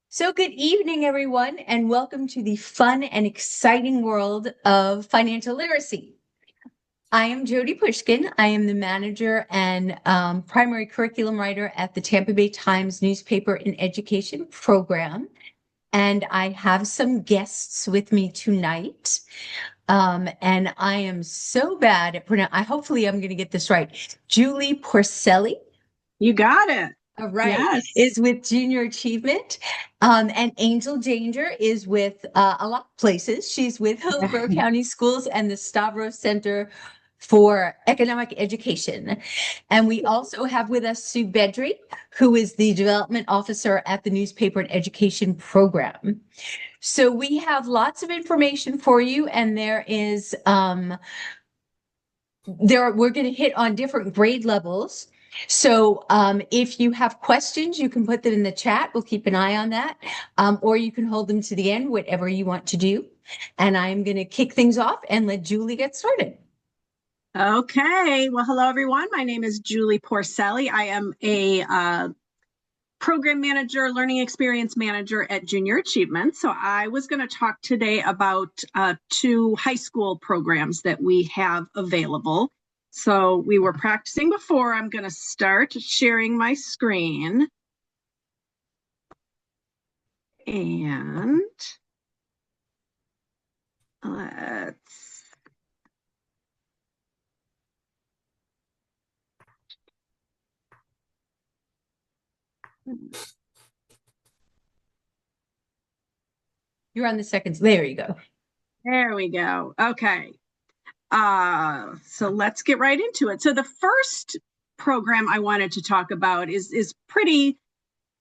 So, good evening, everyone, and welcome to the fun and exciting world of financial literacy. I am Jodi Pushkin. I am the manager and primary curriculum writer at the Tampa Bay Times Newspaper and Education program. And I have some guests with me tonight. And I am so bad at hopefully I'm going to get this right. Julie Porcelli. You got it. All right, Yes. is with Junior Achievement. And Angel Danger is with a lot of places. She's with Hillsborough County Schools and the Stavros Center for Economic Education. And we also have with us Sue Bedry, who is the development officer at the Newspaper and Education program. So we have lots of information for you, and we're going to hit on different grade levels. So if you have questions, you can put them in the chat. We'll keep an eye on that. Or you can hold them to the end, whatever you want to do. And I'm going to kick things off and let Julie get started. Okay. Well, hello, everyone. My name is Julie Porcelli. I am a program manager, learning experience manager at Junior Achievement. So I was going to talk today about two high school programs that we have available. So we were practicing before. I'm going to start sharing my screen. And let's You're on the second. There you go. There we go. Okay. So let's get right into it. So the first program I wanted to talk about is pretty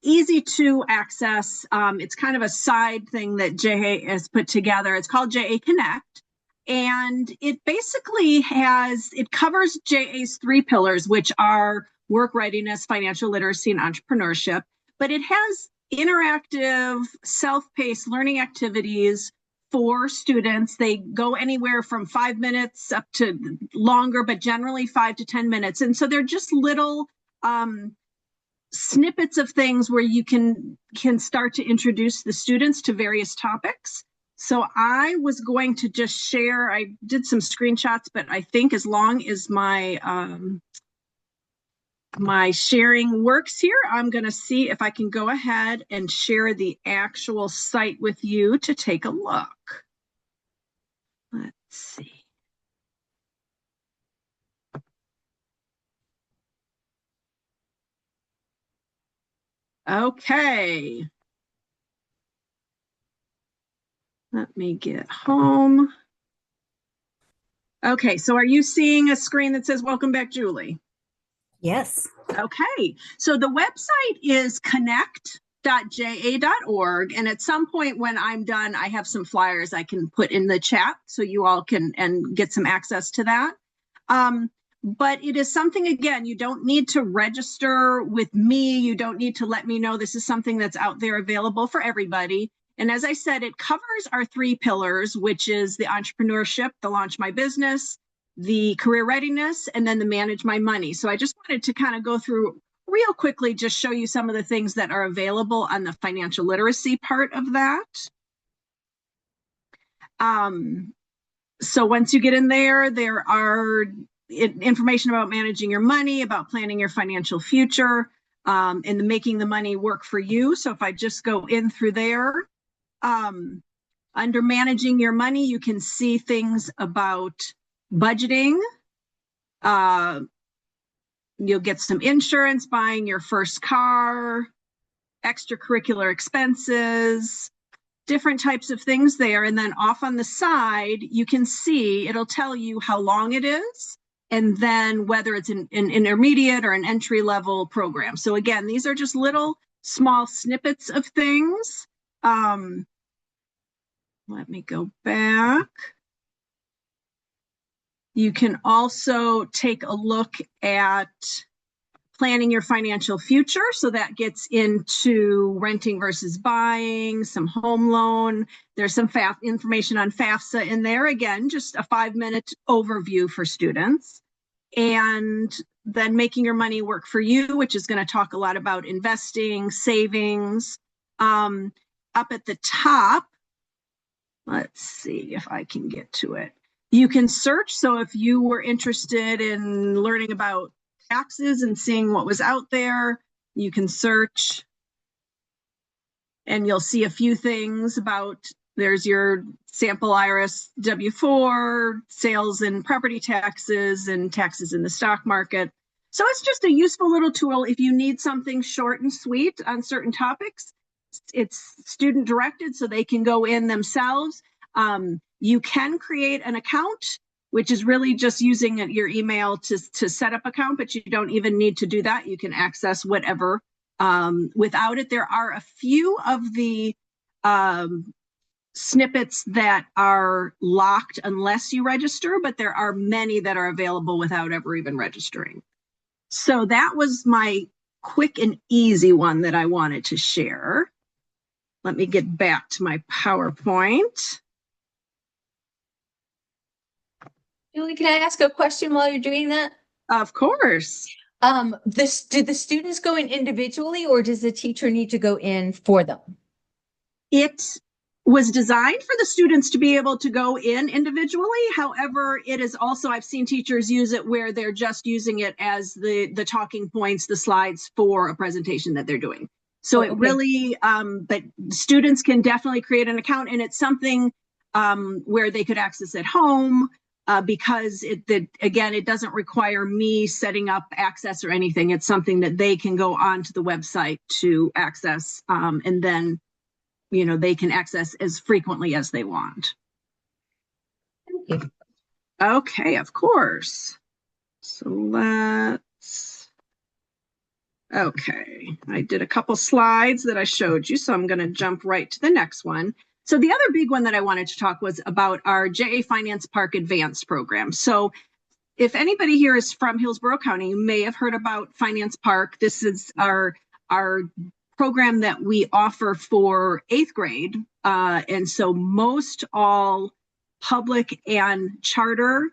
easy to access. It's kind of a side thing that JA has put together. It's called JA Connect. And it basically it covers JA's three pillars, which are work readiness, financial literacy, and entrepreneurship. But it has interactive, self-paced learning activities for students. They go anywhere from 5 minutes up to longer, but generally 5 to 10 minutes. And so they're just little snippets of things where you can start to introduce the students to various topics. So I was going to just share, I did some screenshots, but I think as long as my my sharing works here, I'm going to see if I can go ahead and share the actual site with you to take a look. Let's see. Okay. Let me get home. Okay, so are you seeing a screen that says welcome back, Julie? Yes. Okay, so the website is connect.ja.org, and at some point when I'm done, I have some flyers I can put in the chat so you all can get some access to that. But it is something, again, you don't need to register with me. You don't need to let me know. This is something that's out there available for everybody. And as I said, it covers our three pillars, which is the entrepreneurship, the launch my business, the career readiness, and then the manage my money. So I just wanted to kind of go through real quickly, just show you some of the things that are available on the financial literacy part of that. So once you get in there, there are information about managing your money, about planning your financial future, and making the money work for you. So if I just go in through there, under managing your money, you can see things about budgeting. You'll get some insurance, buying your first car, extracurricular expenses, different types of things there. And then off on the side, you can see, it'll tell you how long it is, and then whether it's an intermediate or an entry level program. So again, these are just little small snippets of things. Let me go back. You can also take a look at planning your financial future. So that gets into renting versus buying, some home loan. There's some information on FAFSA in there. Again, just a 5-minute overview for students. And then making your money work for you, which is going to talk a lot about investing, savings, Up at the top, let's see if I can get to it. You can search. So if you were interested in learning about taxes and seeing what was out there, you can search and you'll see a few things about, there's your sample IRS W-4, sales and property taxes, and taxes in the stock market. So it's just a useful little tool if you need something short and sweet on certain topics. It's student directed, so they can go in themselves. You can create an account, which is really just using your email to set up account, but you don't even need to do that. You can access whatever without it. There are a few of the snippets that are locked unless you register, but there are many that are available without ever even registering. So that was my quick and easy one that I wanted to share. Let me get back to my PowerPoint. Julie, can I ask a question while you're doing that? Of course. Do the students go in individually, or does the teacher need to go in for them? It was designed for the students to be able to go in individually. However, it is also, I've seen teachers use it where they're just using it as the talking points, the slides for a presentation that they're doing. So it really, but students can definitely create an account, and it's something where they could access at home because again, it doesn't require me setting up access or anything. It's something that they can go onto the website to access, and then they can access as frequently as they want. Thank you. Okay, of course. So okay, I did a couple slides that I showed you, so I'm going to jump right to the next one. So the other big one that I wanted to talk was about our JA Finance Park Advanced program. So if anybody here is from Hillsborough County, you may have heard about Finance Park. This is our program that we offer for 8th grade. And so most all public and charter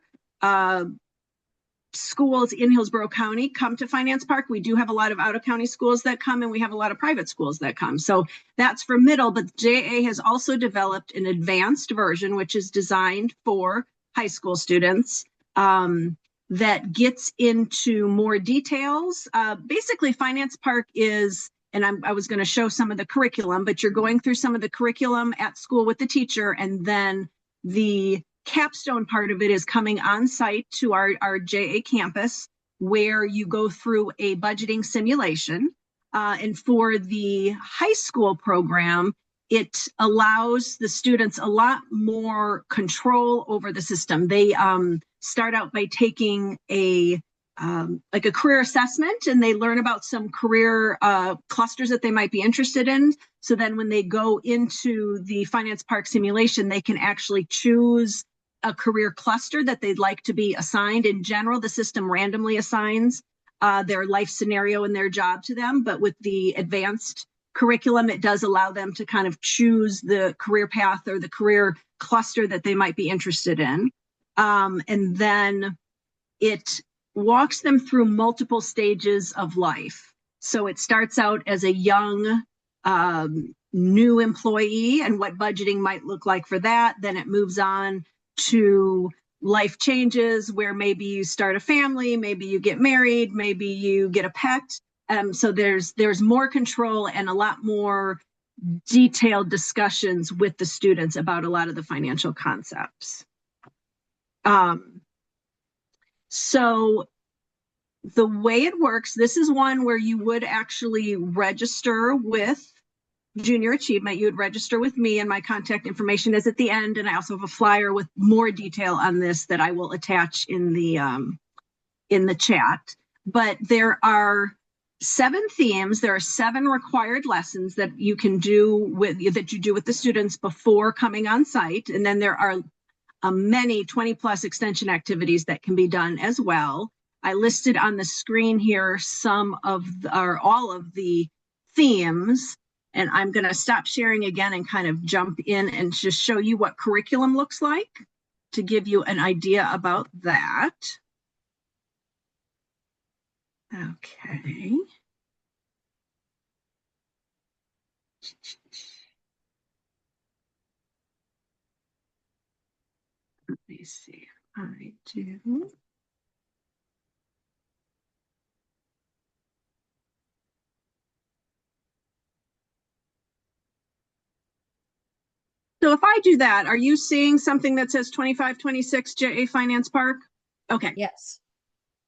schools in Hillsborough County come to Finance Park. We do have a lot of out-of-county schools that come, and we have a lot of private schools that come. So that's for middle, but JA has also developed an advanced version, which is designed for high school students, that gets into more details. Basically, Finance Park is, and I was going to show some of the curriculum, but you're going through some of the curriculum at school with the teacher, and then the capstone part of it is coming on site to our JA campus, where you go through a budgeting simulation. And for the high school program, it allows the students a lot more control over the system. They start out by taking like a career assessment, and they learn about some career clusters that they might be interested in. So then when they go into the Finance Park simulation, they can actually choose a career cluster that they'd like to be assigned. In general, the system randomly assigns their life scenario and their job to them. But with the advanced curriculum, it does allow them to kind of choose the career path or the career cluster that they might be interested in. And then it walks them through multiple stages of life. So it starts out as a young new employee and what budgeting might look like for that. Then it moves on to life changes where maybe you start a family, maybe you get married, maybe you get a pet. So there's more control and a lot more detailed discussions with the students about a lot of the financial concepts. So the way it works, this is one where you would actually register with Junior Achievement. You would register with me, and my contact information is at the end. And I also have a flyer with more detail on this that I will attach in the chat. But there are 7 themes. There are 7 required lessons that you can do with the students before coming on site. And then there are many 20+ extension activities that can be done as well. I listed on the screen here some of all of the themes. And I'm going to stop sharing again and kind of jump in and just show you what curriculum looks like to give you an idea about that. Okay. Let me see if I do. So if I do that, are you seeing something that says 2526 JA Finance Park? Okay. Yes.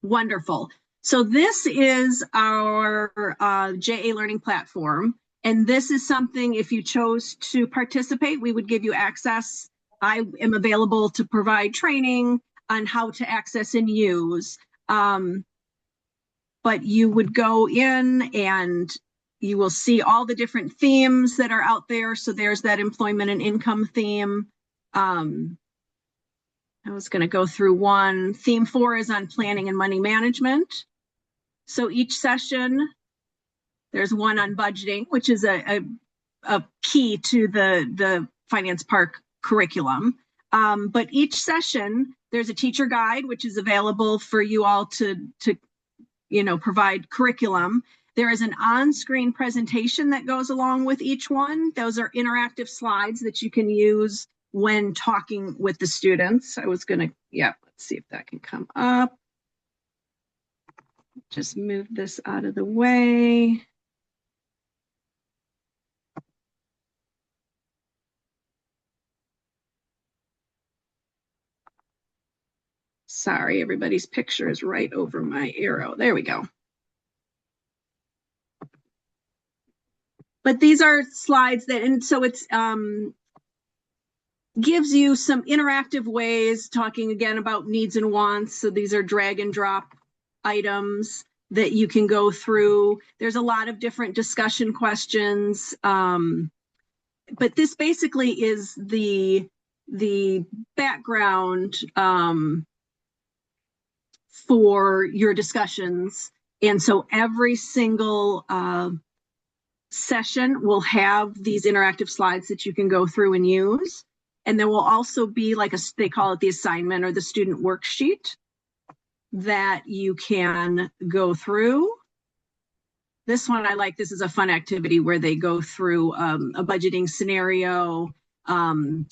Wonderful. So this is our JA learning platform. And this is something, if you chose to participate, we would give you access. I am available to provide training on how to access and use. But you would go in and you will see all the different themes that are out there. So there's that employment and income theme. I was going to go through one. Theme 4 is on planning and money management. So each session, there's one on budgeting, which is a key to the Finance Park curriculum. But each session, there's a teacher guide, which is available for you all to provide curriculum. There is an on-screen presentation that goes along with each one. Those are interactive slides that you can use when talking with the students. I was gonna, let's see if that can come up. Just move this out of the way. Sorry, everybody's picture is right over my arrow. There we go. But these are slides that, and so it's gives you some interactive ways, talking again about needs and wants. So these are drag and drop items that you can go through. There's a lot of different discussion questions. But this basically is the background for your discussions. And so every single session will have these interactive slides that you can go through and use. And there will also be they call it the assignment or the student worksheet that you can go through. This one I like. This is a fun activity where they go through a budgeting scenario and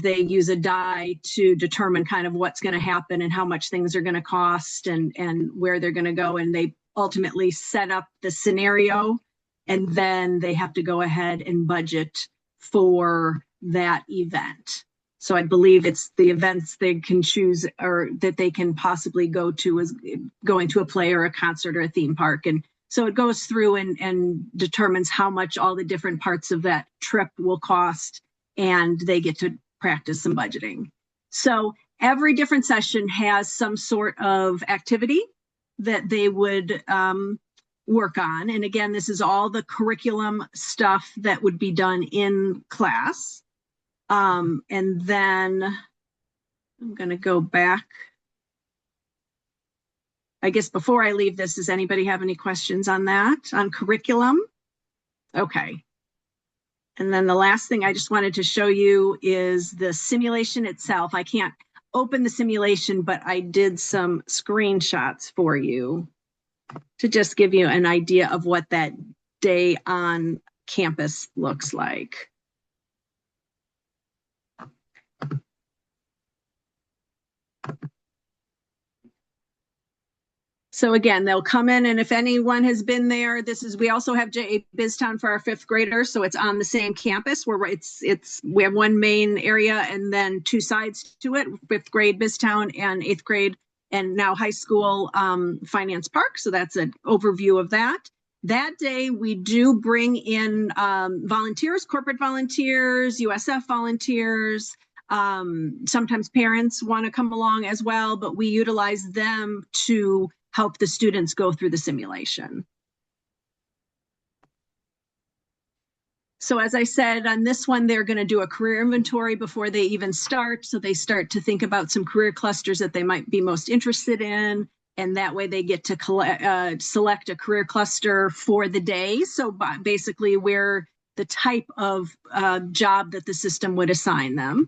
they use a die to determine kind of what's going to happen and how much things are going to cost and where they're going to go. And they ultimately set up the scenario and then they have to go ahead and budget for that event. So I believe it's the events they can choose or that they can possibly go to is going to a play or a concert or a theme park. And so it goes through and determines how much all the different parts of that trip will cost, and they get to practice some budgeting. So every different session has some sort of activity that they would work on. And again, this is all the curriculum stuff that would be done in class. And then I'm going to go back. I guess before I leave this, does anybody have any questions on that, on curriculum? Okay. And then the last thing I just wanted to show you is the simulation itself. I can't open the simulation, but I did some screenshots for you to just give you an idea of what that day on campus looks like. So again, they'll come in, and if anyone has been there, we also have JA BizTown for our 5th graders. So it's on the same campus where we have one main area and then 2 sides to it, 5th grade BizTown and 8th grade and now high school Finance Park. So that's an overview of that. That day we do bring in volunteers, corporate volunteers, USF volunteers. Sometimes parents want to come along as well, but we utilize them to help the students go through the simulation. So as I said, on this one, they're going to do a career inventory before they even start. So they start to think about some career clusters that they might be most interested in. And that way they get to select a career cluster for the day. So basically where the type of job that the system would assign them.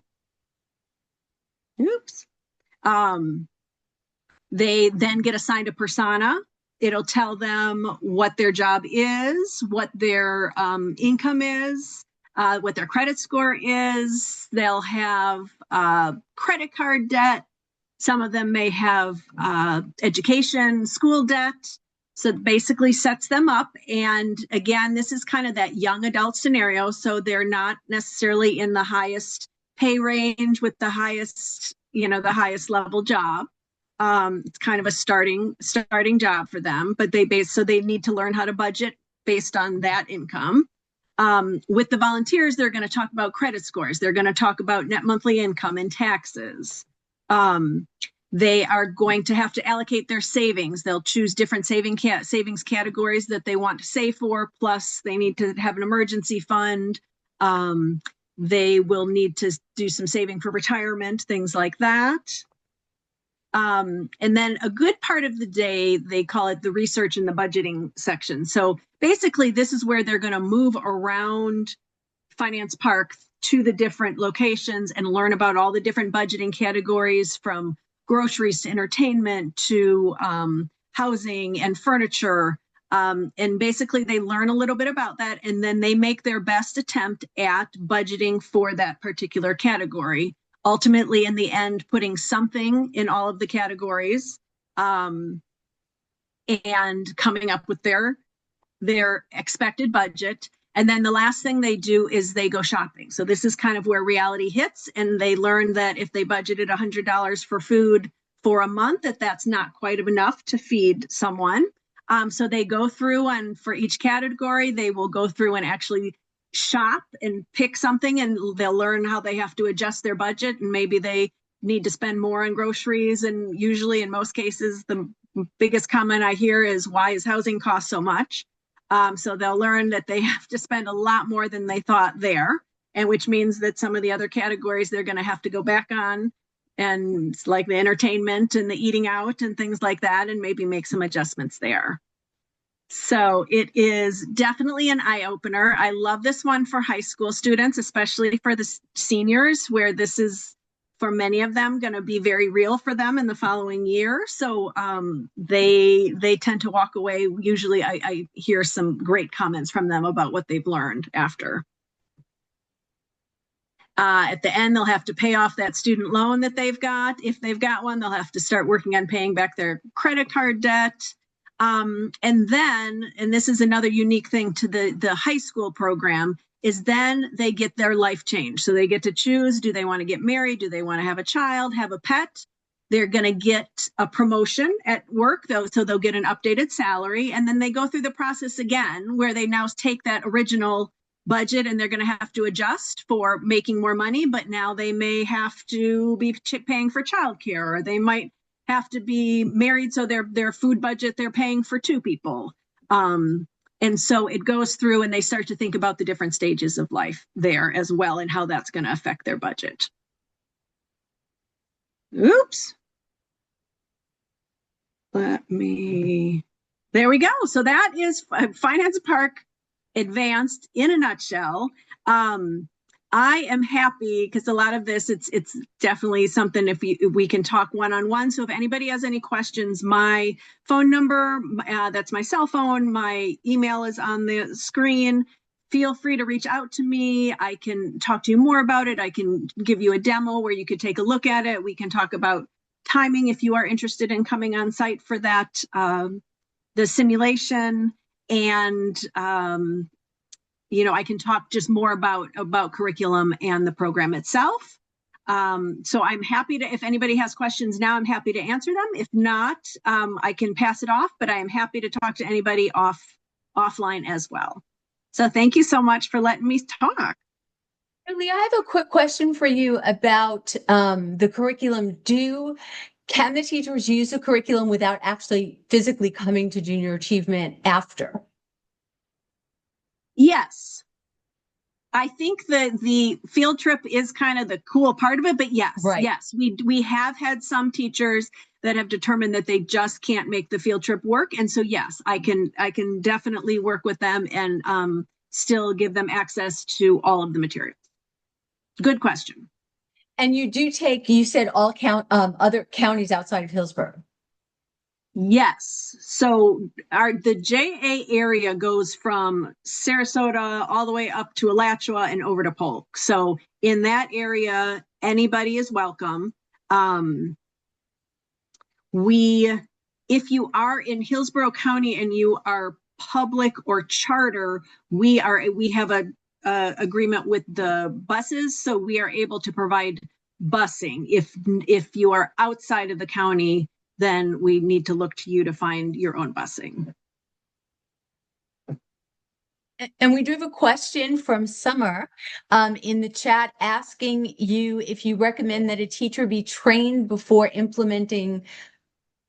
Oops. They then get assigned a persona. It'll tell them what their job is, what their income is, what their credit score is. They'll have credit card debt. Some of them may have education, school debt. So it basically sets them up. And again, this is kind of that young adult scenario. So they're not necessarily in the highest pay range with the highest, the highest level job. It's kind of a starting job for them, but so they need to learn how to budget based on that income. With the volunteers, they're going to talk about credit scores. They're going to talk about net monthly income and taxes. They are going to have to allocate their savings. They'll choose different savings categories that they want to save for. Plus, they need to have an emergency fund. They will need to do some saving for retirement, things like that. And then a good part of the day, they call it the research and the budgeting section. So basically, this is where they're going to move around Finance Park to the different locations and learn about all the different budgeting categories, from groceries to entertainment to housing and furniture. And basically, they learn a little bit about that, and then they make their best attempt at budgeting for that particular category. Ultimately, in the end, putting something in all of the categories and coming up with their expected budget. And then the last thing they do is they go shopping. So this is kind of where reality hits, and they learn that if they budgeted $100 for food for a month, that's not quite enough to feed someone. So they go through, and for each category, they will go through and actually shop and pick something, and they'll learn how they have to adjust their budget, and maybe they need to spend more on groceries. And usually, in most cases, the biggest comment I hear is, why is housing cost so much? So they'll learn that they have to spend a lot more than they thought there, and which means that some of the other categories they're going to have to go back on, and like the entertainment and the eating out and things like that, and maybe make some adjustments there. So it is definitely an eye-opener. I love this one for high school students, especially for the seniors, where this is, for many of them, going to be very real for them in the following year. So they tend to walk away. Usually I hear some great comments from them about what they've learned after. At the end, they'll have to pay off that student loan that they've got. If they've got one, they'll have to start working on paying back their credit card debt. And then, and this is another unique thing to the high school program, is then they get their life change. So they get to choose, do they want to get married? Do they want to have a child, have a pet? They're going to get a promotion at work, though, so they'll get an updated salary. And then they go through the process again, where they now take that original budget and they're going to have to adjust for making more money. But now they may have to be paying for childcare, or they might have to be married, so their food budget, they're paying for two people. And so it goes through, and they start to think about the different stages of life there as well, and how that's going to affect their budget. Oops. There we go. So that is Finance Park Advanced in a nutshell. I am happy because a lot of this, it's definitely something if we can talk one-on-one. So if anybody has any questions, my phone number, that's my cell phone, my email is on the screen. Feel free to reach out to me. I can talk to you more about it. I can give you a demo where you could take a look at it. We can talk about timing if you are interested in coming on site for that, the simulation, and I can talk just more about curriculum and the program itself. So I'm happy to, if anybody has questions now, I'm happy to answer them. If not, I can pass it off, but I am happy to talk to anybody offline as well. So thank you so much for letting me talk. Lee, I have a quick question for you about the curriculum. Can the teachers use the curriculum without actually physically coming to junior achievement after? Yes. I think the field trip is kind of the cool part of it, but yes, right. Yes, we have had some teachers that have determined that they just can't make the field trip work. And so, yes, I can definitely work with them and still give them access to all of the materials. Good question. And you do you said all other counties outside of Hillsborough? Yes. So the JA area goes from Sarasota all the way up to Alachua and over to Polk. So in that area, anybody is welcome. We, if you are in Hillsborough County and you are public or charter, we have a agreement with the buses, so we are able to provide busing. If you are outside of the county, then we need to look to you to find your own busing. And we do have a question from Summer in the chat asking you if you recommend that a teacher be trained before implementing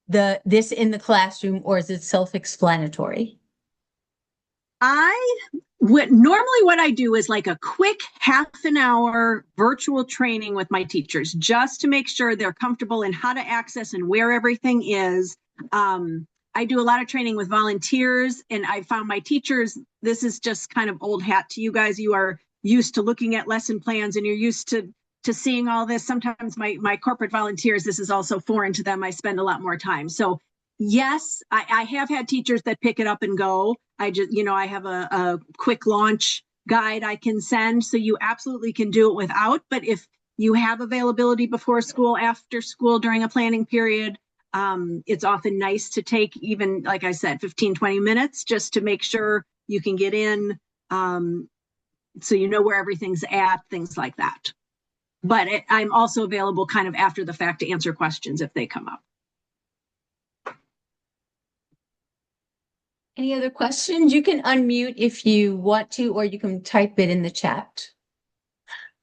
this in the classroom, or is it self-explanatory? Normally what I do is like a quick half an hour virtual training with my teachers just to make sure they're comfortable in how to access and where everything is. I do a lot of training with volunteers, and I found my teachers, this is just kind of old hat to you guys. You are used to looking at lesson plans and you're used to seeing all this. Sometimes my corporate volunteers, this is also foreign to them. I spend a lot more time. So yes, I have had teachers that pick it up and go. I just, I have a quick launch guide I can send. So you absolutely can do it without. But if you have availability before school, after school, during a planning period, it's often nice to take even, like I said, 15, 20 minutes just to make sure you can get in. So you know where everything's at, things like that. But I'm also available kind of after the fact to answer questions if they come up. Any other questions? You can unmute if you want to, or you can type it in the chat.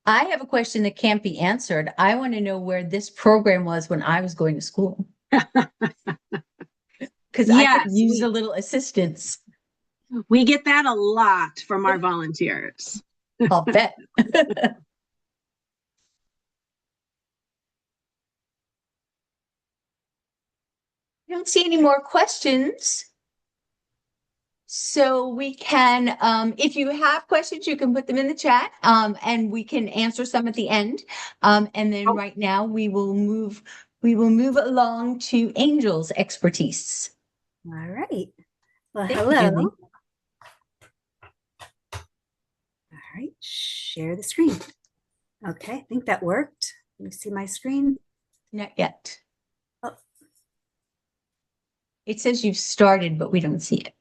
I have a question that can't be answered. I want to know where this program was when I was going to school. Because I could use a little assistance. We get that a lot from our volunteers. I'll bet. I don't see any more questions. So we can, if you have questions, you can put them in the chat, and we can answer some at the end. And then right now we will move along to Angel's expertise. All right. Well, Thank you, hello. Julie. All right, share the screen. Okay, I think that worked. Let me see my screen. Not yet. Oh. It says you've started, but we don't see it.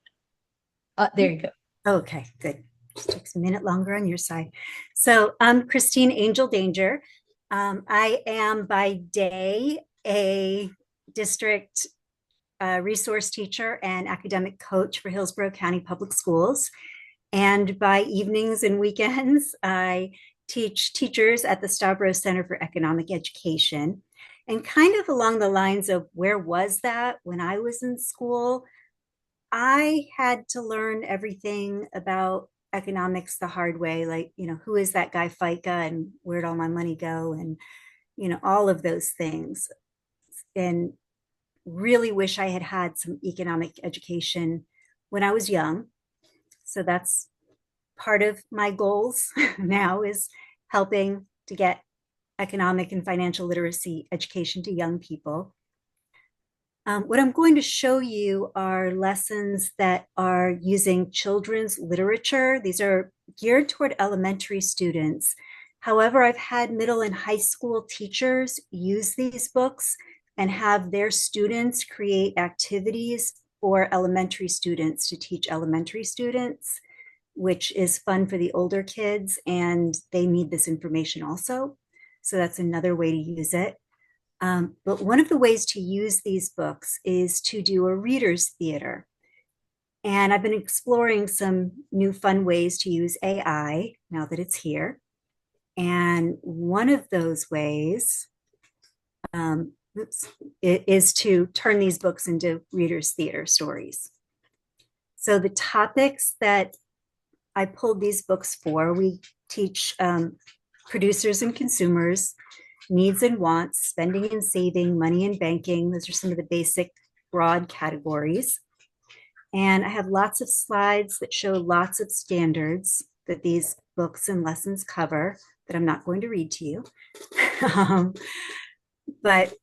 There you go. Okay, good. Just takes a minute longer on your side. So I'm Christine Angel Danger. I am by day a district resource teacher and academic coach for Hillsborough County Public Schools. And by evenings and weekends, I teach teachers at the Stavros Center for Economic Education. And kind of along the lines of where was that when I was in school, I had to learn everything about economics the hard way, like, who is that guy FICA and where'd all my money go, and, all of those things. And really wish I had had some economic education when I was young. So that's part of my goals now, is helping to get economic and financial literacy education to young people. What I'm going to show you are lessons that are using children's literature. These are geared toward elementary students. However, I've had middle and high school teachers use these books and have their students create activities for elementary students to teach elementary students, which is fun for the older kids, and they need this information also. So that's another way to use it. But one of the ways to use these books is to do a reader's theater. And I've been exploring some new fun ways to use AI now that it's here. And one of those ways is to turn these books into reader's theater stories. So the topics that I pulled these books for, we teach producers and consumers, needs and wants, spending and saving, money and banking. Those are some of the basic broad categories. And I have lots of slides that show lots of standards that these books and lessons cover that I'm not going to read to you. But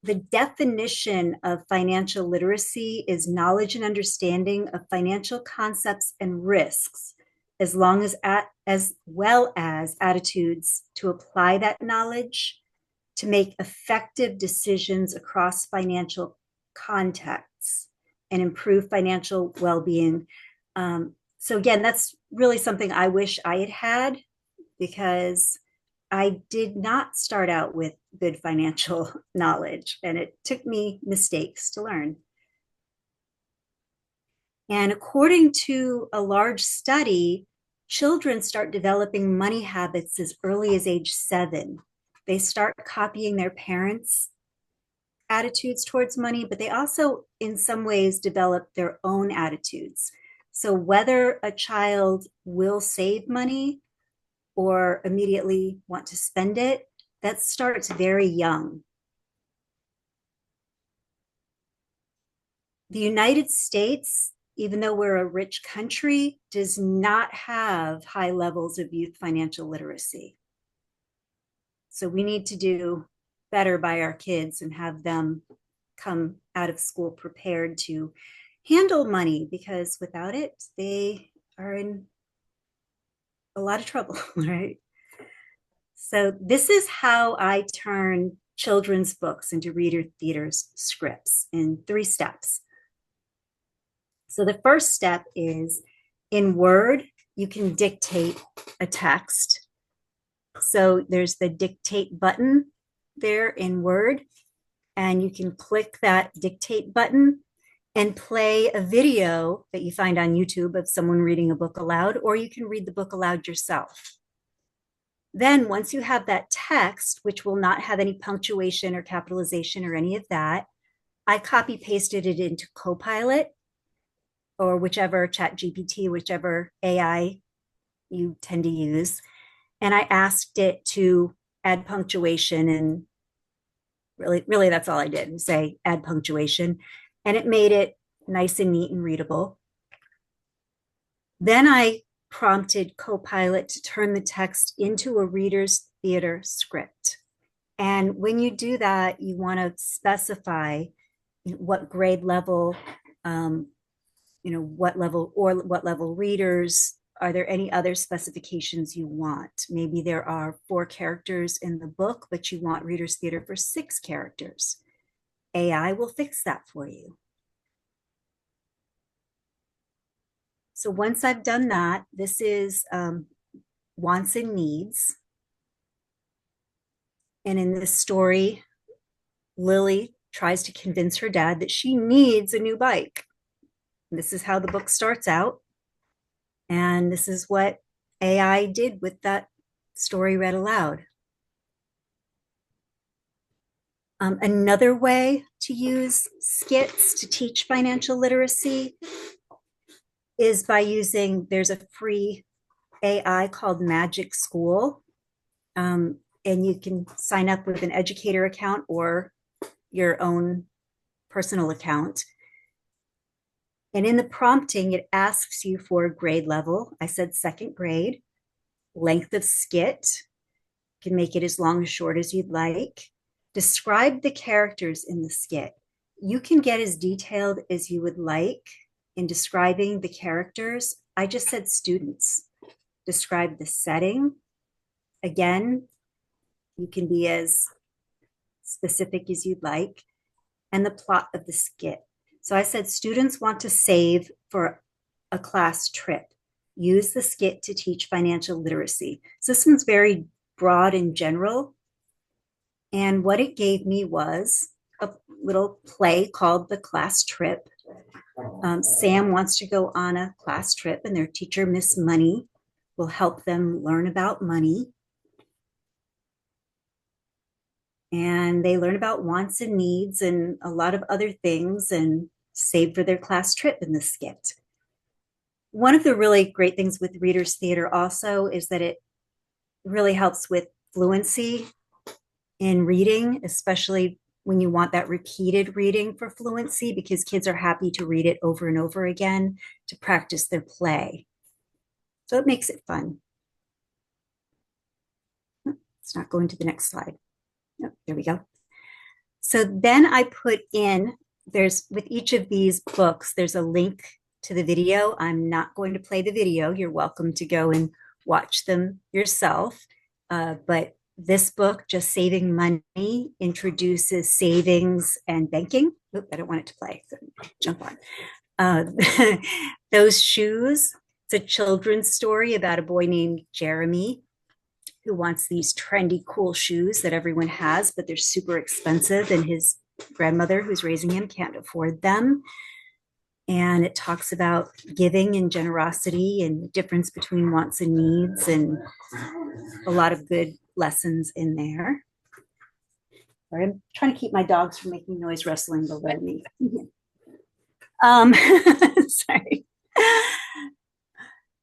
the definition of financial literacy is knowledge and understanding of financial concepts and risks, as well as attitudes to apply that knowledge to make effective decisions across financial contexts and improve financial well-being. So again, that's really something I wish I had had, because I did not start out with good financial knowledge, and it took me mistakes to learn. And according to a large study, children start developing money habits as early as age 7. They start copying their parents' attitudes towards money, but they also, in some ways, develop their own attitudes. So whether a child will save money or immediately want to spend it, that starts very young. The United States, even though we're a rich country, does not have high levels of youth financial literacy. So we need to do better by our kids and have them come out of school prepared to handle money, because without it, they are in a lot of trouble, right? So this is how I turn children's books into reader theater's scripts in 3 steps. So the first step is, in Word, you can dictate a text. So there's the dictate button there in Word, and you can click that dictate button and play a video that you find on YouTube of someone reading a book aloud, or you can read the book aloud yourself. Then once you have that text, which will not have any punctuation or capitalization or any of that, I copy pasted it into Copilot or whichever ChatGPT, whichever AI you tend to use. And I asked it to add punctuation, and really that's all I did, say add punctuation. And it made it nice and neat and readable. Then I prompted Copilot to turn the text into a reader's theater script. And when you do that, you want to specify what grade level, what level readers. Are there any other specifications you want? Maybe there are 4 characters in the book, but you want reader's theater for 6 characters. AI will fix that for you. So once I've done that, this is wants and needs. And in this story, Lily tries to convince her dad that she needs a new bike. This is how the book starts out. And this is what AI did with that story read aloud. Another way to use skits to teach financial literacy is by there's a free AI called Magic School. And you can sign up with an Educator account or your own personal account. And in the prompting, it asks you for a grade level. I said 2nd grade. Length of skit. You can make it as long or short as you'd like. Describe the characters in the skit. You can get as detailed as you would like in describing the characters. I just said students. Describe the setting. Again, you can be as specific as you'd like. And the plot of the skit. So I said students want to save for a class trip. Use the skit to teach financial literacy. So this one's very broad and general. And what it gave me was a little play called The Class Trip. Sam wants to go on a class trip, and their teacher, Miss Money, will help them learn about money. And they learn about wants and needs and a lot of other things and save for their class trip in the skit. One of the really great things with Reader's Theater also is that it really helps with fluency in reading, especially when you want that repeated reading for fluency, because kids are happy to read it over and over again to practice their play. So it makes it fun. It's not going to the next slide. Oh, there we go. So then I put in, with each of these books, there's a link to the video. I'm not going to play the video. You're welcome to go and watch them yourself. But this book, Just Saving Money, introduces savings and banking. Oop, I don't want it to play, so jump on. Those Shoes. It's a children's story about a boy named Jeremy who wants these trendy, cool shoes that everyone has, but they're super expensive, and his grandmother, who's raising him, can't afford them. And it talks about giving and generosity and the difference between wants and needs, and a lot of good lessons in there. I'm trying to keep my dogs from making noise rustling below me. Sorry.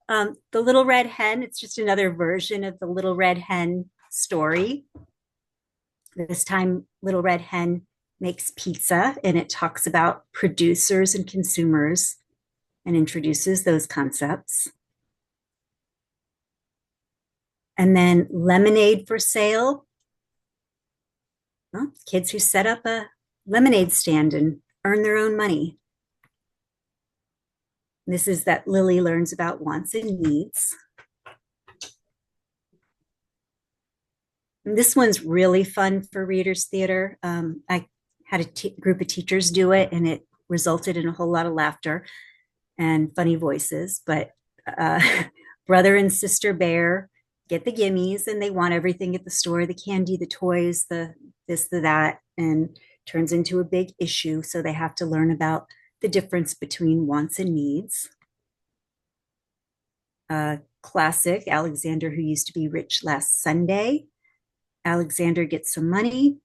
The Little Red Hen, it's just another version of the Little Red Hen story. This time, Little Red Hen makes pizza, and it talks about producers and consumers and introduces those concepts. And then Lemonade for Sale. Well, kids who set up a lemonade stand and earn their own money. This is that Lily learns about wants and needs. And this one's really fun for Readers Theater. I had a group of teachers do it, and it resulted in a whole lot of laughter and funny voices. But brother and sister bear get the gimmies, and they want everything at the store, the candy, the toys, the this, the that, and turns into a big issue. So they have to learn about the difference between wants and needs. Classic, Alexander Who Used to Be Rich Last Sunday. Alexander gets some money.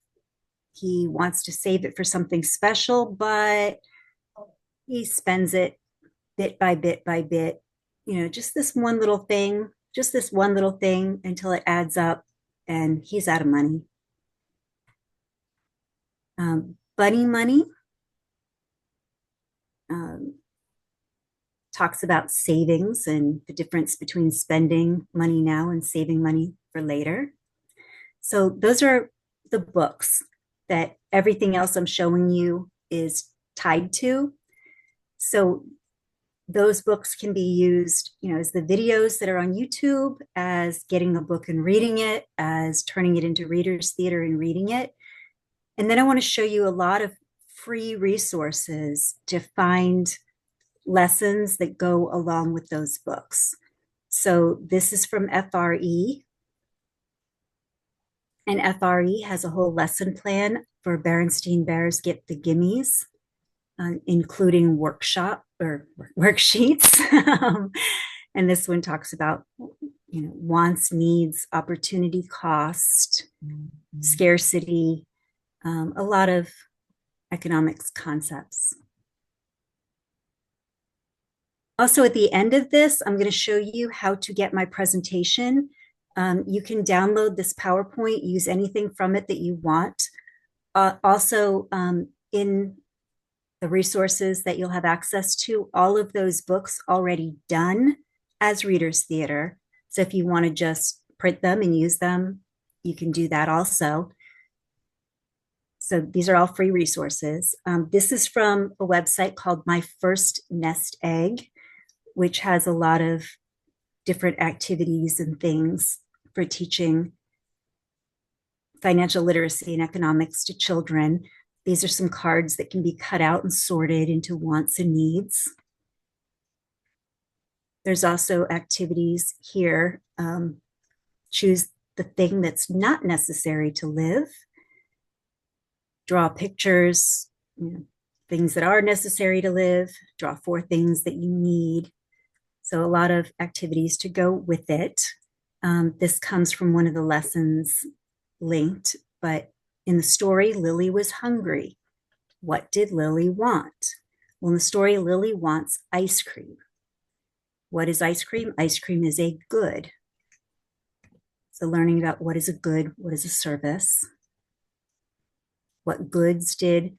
He wants to save it for something special, but he spends it bit by bit by bit. Just this one little thing, until it adds up and he's out of money. Bunny Money talks about savings and the difference between spending money now and saving money for later. So those are the books that everything else I'm showing you is tied to. So those books can be used, as the videos that are on YouTube, as getting a book and reading it, as turning it into Readers Theater and reading it. And then I want to show you a lot of free resources to find lessons that go along with those books. So this is from FRE. And FRE has a whole lesson plan for Berenstain Bears Get the Gimmies, including worksheets. And this one talks about, wants, needs, opportunity cost, scarcity, a lot of economics concepts. Also, at the end of this, I'm going to show you how to get my presentation. You can download this PowerPoint, use anything from it that you want. Also, in the resources that you'll have access to, all of those books already done as Readers Theater. So if you want to just print them and use them, you can do that also. So these are all free resources. This is from a website called My First Nest Egg, which has a lot of different activities and things for teaching financial literacy and economics to children. These are some cards that can be cut out and sorted into wants and needs. There's also activities here. Choose the thing that's not necessary to live. Draw pictures, things that are necessary to live. Draw 4 things that you need. So a lot of activities to go with it. This comes from one of the lessons linked, but in the story, Lily was hungry. What did Lily want? Well, in the story, Lily wants ice cream. What is ice cream? Ice cream is a good. So learning about what is a good, what is a service. What goods did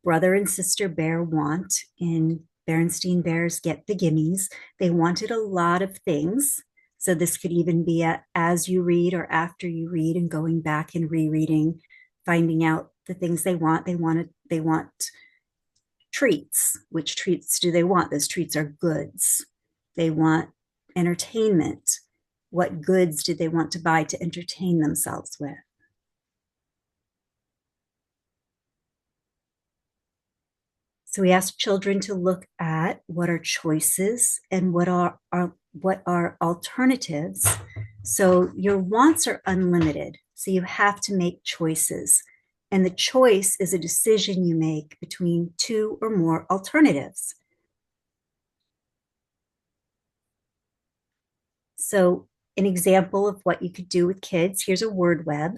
brother and sister bear want in Berenstain Bears Get the Gimmies? They wanted a lot of things. So this could even be as you read or after you read and going back and rereading, finding out the things they want. They want treats. Which treats do they want? Those treats are goods. They want entertainment. What goods did they want to buy to entertain themselves with? So we ask children to look at what are choices and what are alternatives. So your wants are unlimited. So you have to make choices. And the choice is a decision you make between two or more alternatives. So an example of what you could do with kids, here's a word web.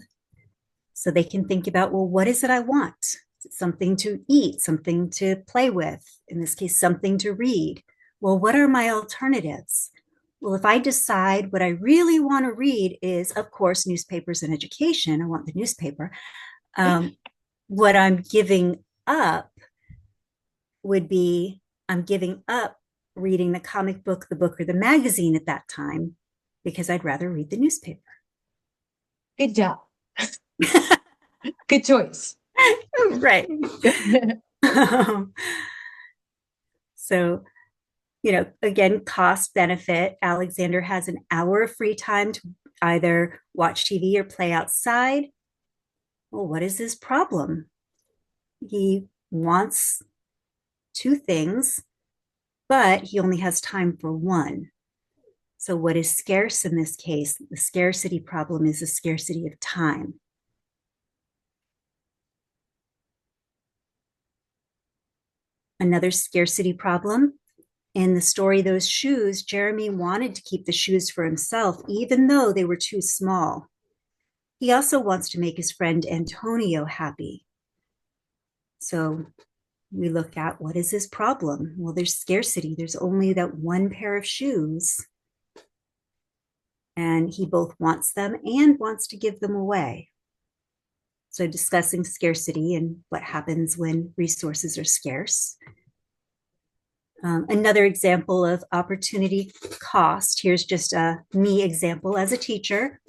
So they can think about, well, what is it I want? Something to eat, something to play with, in this case, something to read. Well, what are my alternatives? Well, if I decide what I really want to read is, of course, newspapers and education, I want the newspaper. What I'm giving up would be, I'm giving up reading the comic book, the book, or the magazine at that time because I'd rather read the newspaper. Good job. Good choice. Right. So, again, cost benefit. Alexander has an hour of free time to either watch TV or play outside. Well, what is his problem? He wants two things, but he only has time for one. So what is scarce in this case? The scarcity problem is the scarcity of time. Another scarcity problem. In the story, Those Shoes, Jeremy wanted to keep the shoes for himself, even though they were too small. He also wants to make his friend Antonio happy. So we look at, what is his problem? Well, there's scarcity. There's only that one pair of shoes. And he both wants them and wants to give them away. So discussing scarcity and what happens when resources are scarce. Another example of opportunity cost. Here's just a me example as a teacher.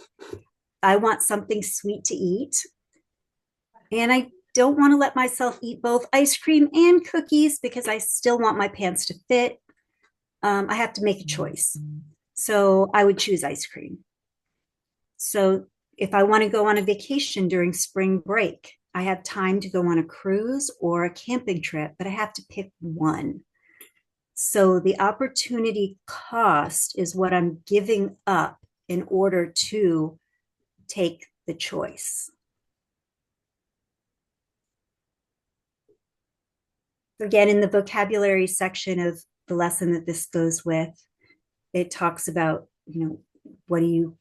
I want something sweet to eat, and I don't want to let myself eat both ice cream and cookies because I still want my pants to fit. I have to make a choice. So I would choose ice cream. So if I want to go on a vacation during spring break, I have time to go on a cruise or a camping trip, but I have to pick one. So the opportunity cost is what I'm giving up in order to take the choice. Again, in the vocabulary section of the lesson that this goes with, it talks about, what do you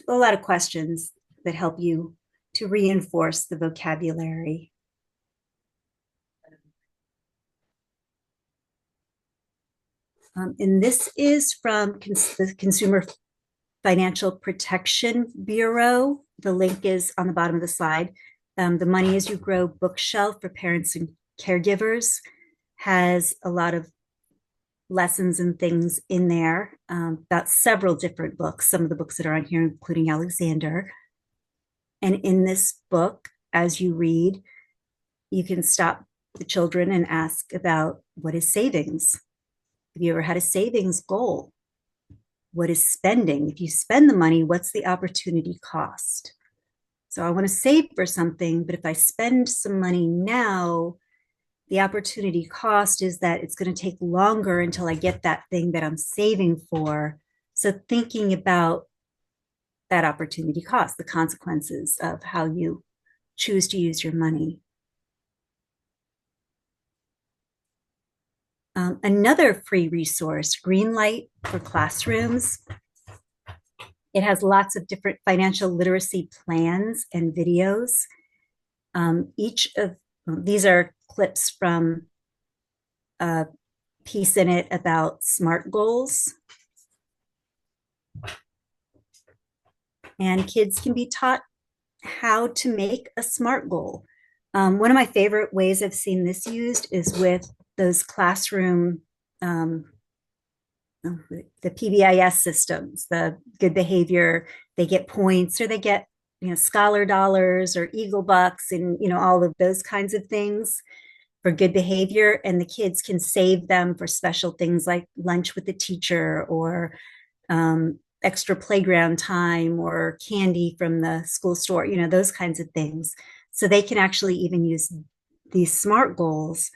a lot of questions that help you to reinforce the vocabulary. And this is from the Consumer Financial Protection Bureau. The link is on the bottom of the slide. The Money As You Grow bookshelf for parents and caregivers has a lot of lessons and things in there about several different books, some of the books that are on here, including Alexander. And in this book, as you read, you can stop the children and ask about, what is savings? Have you ever had a savings goal? What is spending? If you spend the money, what's the opportunity cost? So I want to save for something, but if I spend some money now, the opportunity cost is that it's going to take longer until I get that thing that I'm saving for. So thinking about that opportunity cost, the consequences of how you choose to use your money. Another free resource, Greenlight for Classrooms. It has lots of different financial literacy plans and videos. Each of these are clips from a piece in it about SMART goals. And kids can be taught how to make a SMART goal. One of my favorite ways I've seen this used is with those classroom, the PBIS systems, the good behavior, they get points or they get, scholar dollars or Eagle Bucks and, all of those kinds of things for good behavior. And the kids can save them for special things like lunch with the teacher or extra playground time or candy from the school store, those kinds of things. So they can actually even use these SMART goals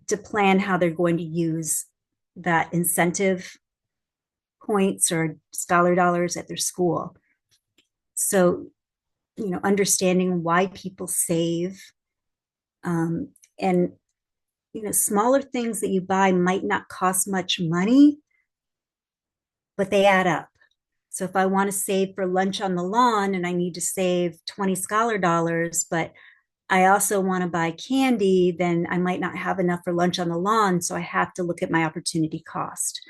to plan how they're going to use that incentive points or scholar dollars at their school. So, understanding why people save, and smaller things that you buy might not cost much money, but they add up. So if I want to save for lunch on the lawn and I need to save 20 scholar dollars, but I also want to buy candy, then I might not have enough for lunch on the lawn. So I have to look at my opportunity cost.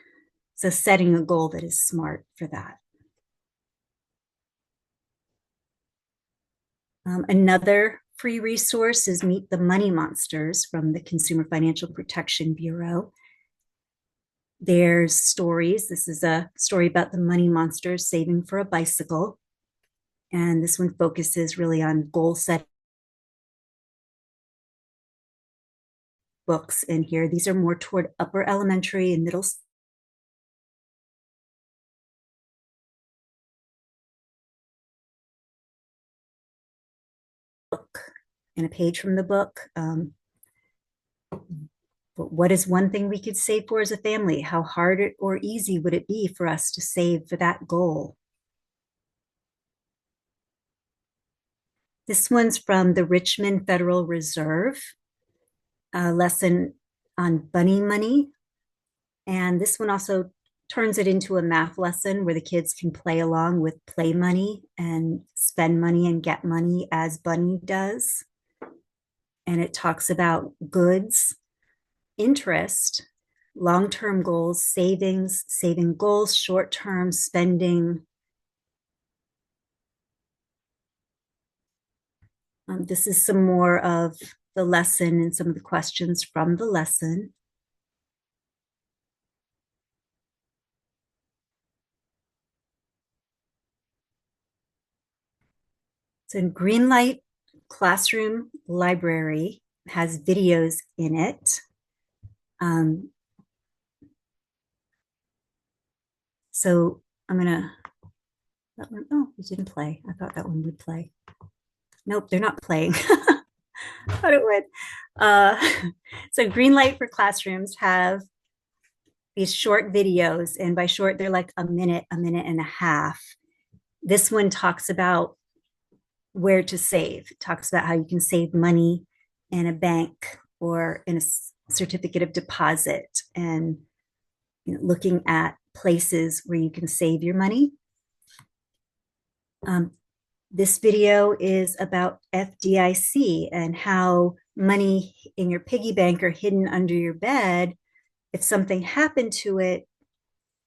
So setting a goal that is smart for that. Another free resource is Meet the Money Monsters from the Consumer Financial Protection Bureau. There's stories. This is a story about the money monsters saving for a bicycle. And this one focuses really on goal setting books in here. These are more toward upper elementary and middle. Book and a page from the book. But what is one thing we could save for as a family? How hard or easy would it be for us to save for that goal? This one's from the Richmond Federal Reserve, a lesson on bunny money. And this one also turns it into a math lesson where the kids can play along with play money and spend money and get money as Bunny does. And it talks about goods, interest, long-term goals, savings, saving goals, short-term spending. This is some more of the lesson and some of the questions from the lesson. So Greenlight Classroom Library has videos in it. So I'm gonna, oh, it didn't play. I thought that one would play. Nope, they're not playing. I thought it would. So Greenlight for Classrooms have these short videos, and by short, they're like a minute and a half. This one talks about where to save. It talks about how you can save money in a bank or in a certificate of deposit, and looking at places where you can save your money. This video is about FDIC and how money in your piggy bank or hidden under your bed, if something happened to it,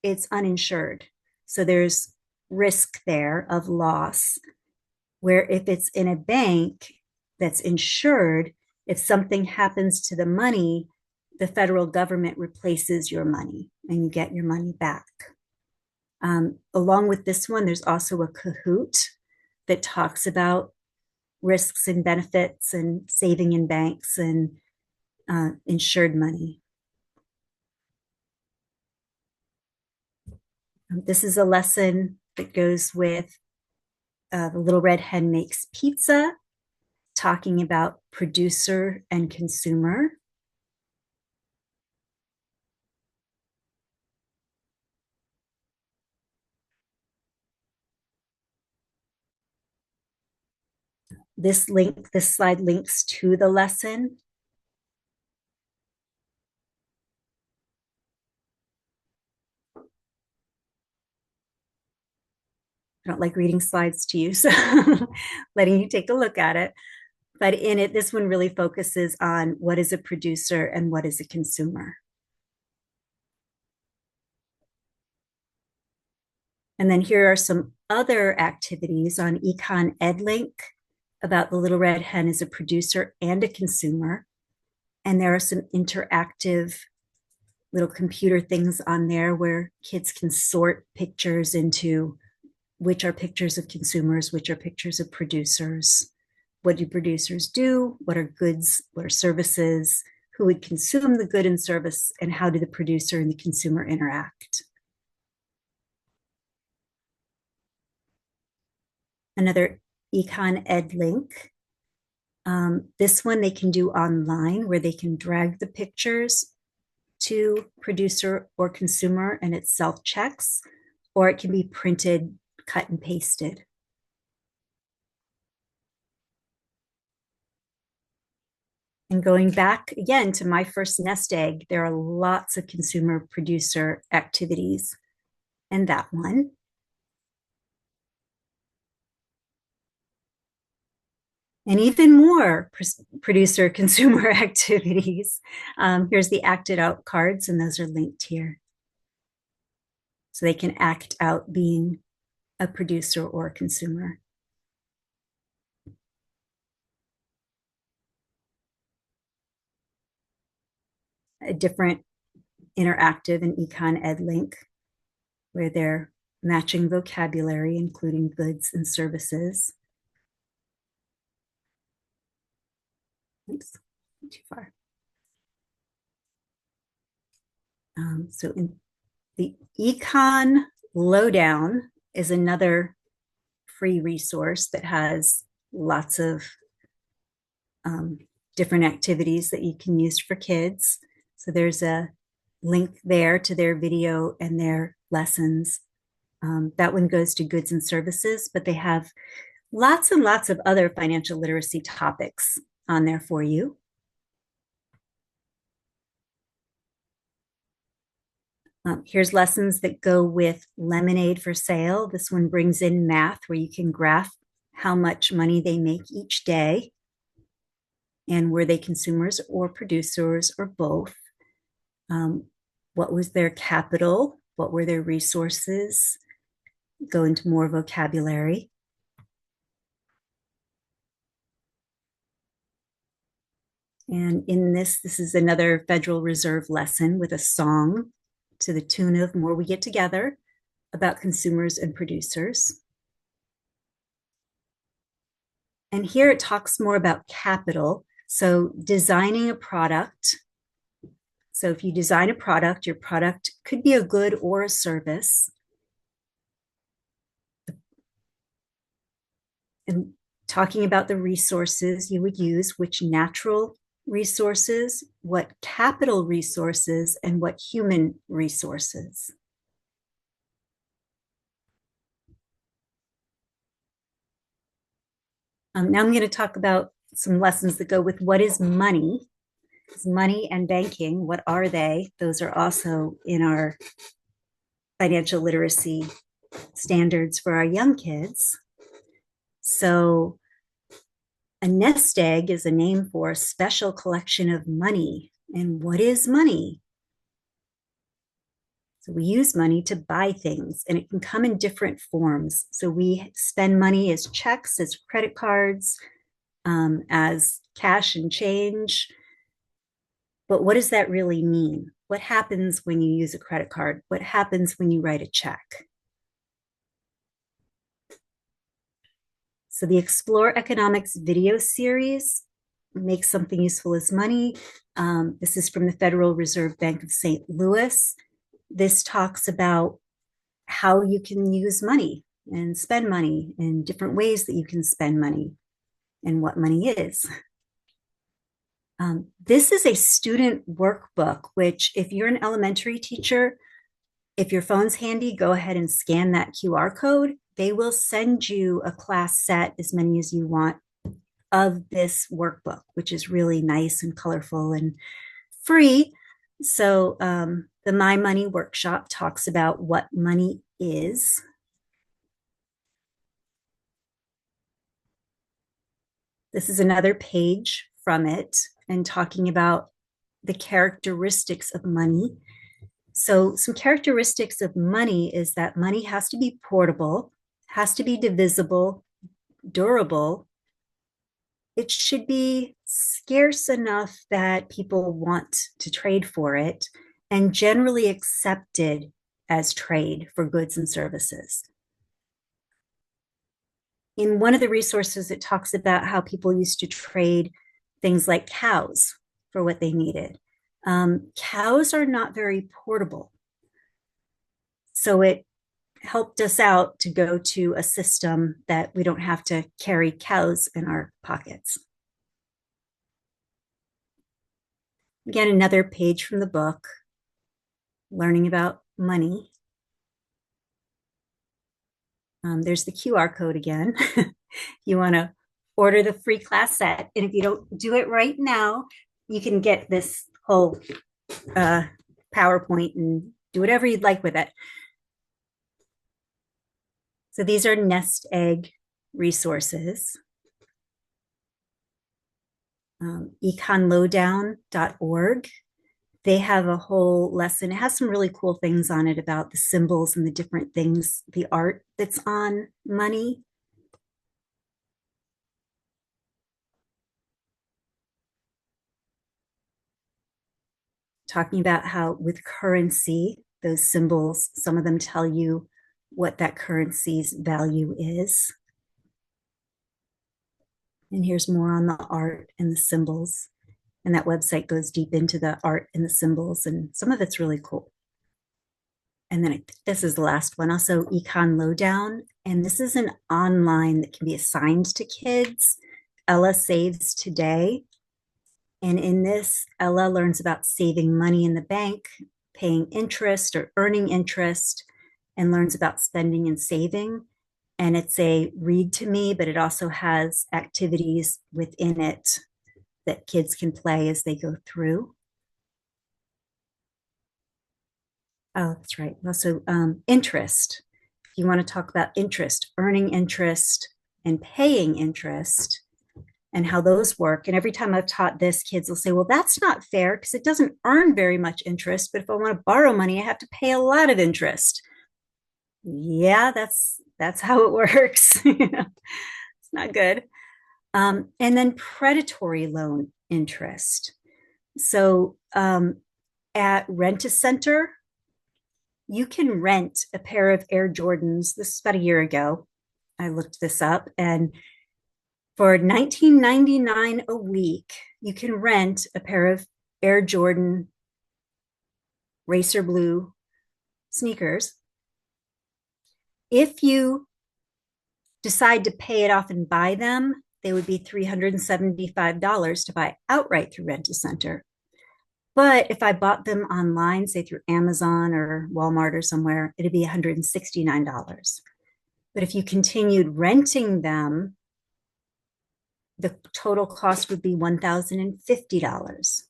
it's uninsured. So there's risk there of loss, where if it's in a bank that's insured, if something happens to the money, the federal government replaces your money and you get your money back. Along with this one, there's also a Kahoot that talks about risks and benefits and saving in banks and insured money. This is a lesson that goes with The Little Red Hen Makes Pizza, talking about producer and consumer. This slide links to the lesson. I don't like reading slides to you, so letting you take a look at it. But in it, this one really focuses on what is a producer and what is a consumer. And then here are some other activities on Econ EdLink about the Little Red Hen as a producer and a consumer. And there are some interactive little computer things on there where kids can sort pictures into which are pictures of consumers, which are pictures of producers. What do producers do? What are goods? What are services? Who would consume the good and service? And how do the producer and the consumer interact? Another Econ Ed link. This one they can do online where they can drag the pictures to producer or consumer and it self-checks, or it can be printed, cut and pasted. And going back again to my first nest egg, there are lots of consumer producer activities. And that one. And even more producer consumer activities. Here's the acted out cards, and those are linked here. So they can act out being a producer or a consumer. A different interactive and Econ Ed link where they're matching vocabulary, including goods and services. Oops, too far. So in the Econ Lowdown is another free resource that has lots of different activities that you can use for kids. So there's a link there to their video and their lessons. That one goes to goods and services, but they have lots and lots of other financial literacy topics on there for you. Here's lessons that go with Lemonade for Sale. This one brings in math where you can graph how much money they make each day and were they consumers or producers or both. What was their capital? What were their resources? Go into more vocabulary. And in this is another Federal Reserve lesson with a song to the tune of More We Get Together about consumers and producers. And here it talks more about capital. So designing a product. So if you design a product, your product could be a good or a service. And talking about the resources you would use, which natural resources, what capital resources, and what human resources. Now I'm going to talk about some lessons that go with what is money. It's money and banking. What are they? Those are also in our financial literacy standards for our young kids. So a nest egg is a name for a special collection of money. And what is money? So we use money to buy things, and it can come in different forms. So we spend money as checks, as credit cards, as cash and change. But what does that really mean? What happens when you use a credit card? What happens when you write a check? So the Explore Economics video series, Make Something Useful as Money. This is from the Federal Reserve Bank of St. Louis. This talks about how you can use money and spend money in different ways that you can spend money and what money is. This is a student workbook, which if you're an elementary teacher, if your phone's handy, go ahead and scan that QR code. They will send you a class set, as many as you want, of this workbook, which is really nice and colorful and free. So the My Money workshop talks about what money is. This is another page from it and talking about the characteristics of money. So some characteristics of money is that money has to be portable, has to be divisible, durable. It should be scarce enough that people want to trade for it and generally accepted as trade for goods and services. in one of the resources, it talks about how people used to trade things like cows for what they needed. Cows are not very portable. So it helped us out to go to a system that we don't have to carry cows in our pockets. Again, another page from the book, learning about money. There's the QR code again. You want to order the free class set. And if you don't do it right now, you can get this whole PowerPoint and do whatever you'd like with it. So these are nest egg resources. Econlowdown.org. They have a whole lesson. It has some really cool things on it about the symbols and the different things, the art that's on money. Talking about how with currency, those symbols, some of them tell you what that currency's value is. And here's more on the art and the symbols. And that website goes deep into the art and the symbols, and some of it's really cool. And then this is the last one, also Econ Lowdown. And this is an online that can be assigned to kids. Ella Saves Today. And in this, Ella learns about saving money in the bank, paying interest or earning interest, and learns about spending and saving. And it's a read to me, but it also has activities within it that kids can play as they go through. Oh, that's right. Also, interest. If you want to talk about interest, earning interest and paying interest and how those work. And every time I've taught this, kids will say, well, that's not fair because it doesn't earn very much interest. But if I want to borrow money, I have to pay a lot of interest. Yeah, that's how it works. It's not good. And then predatory loan interest. So at Rent-A-Center, you can rent a pair of Air Jordans. This is about a year ago. I looked this up, and for $19.99 a week, you can rent a pair of Air Jordan racer blue sneakers. If you decide to pay it off and buy them, they would be $375 to buy outright through Rent-A-Center. But if I bought them online, say through Amazon or Walmart or somewhere, it'd be $169. But if you continued renting them, the total cost would be $1,050.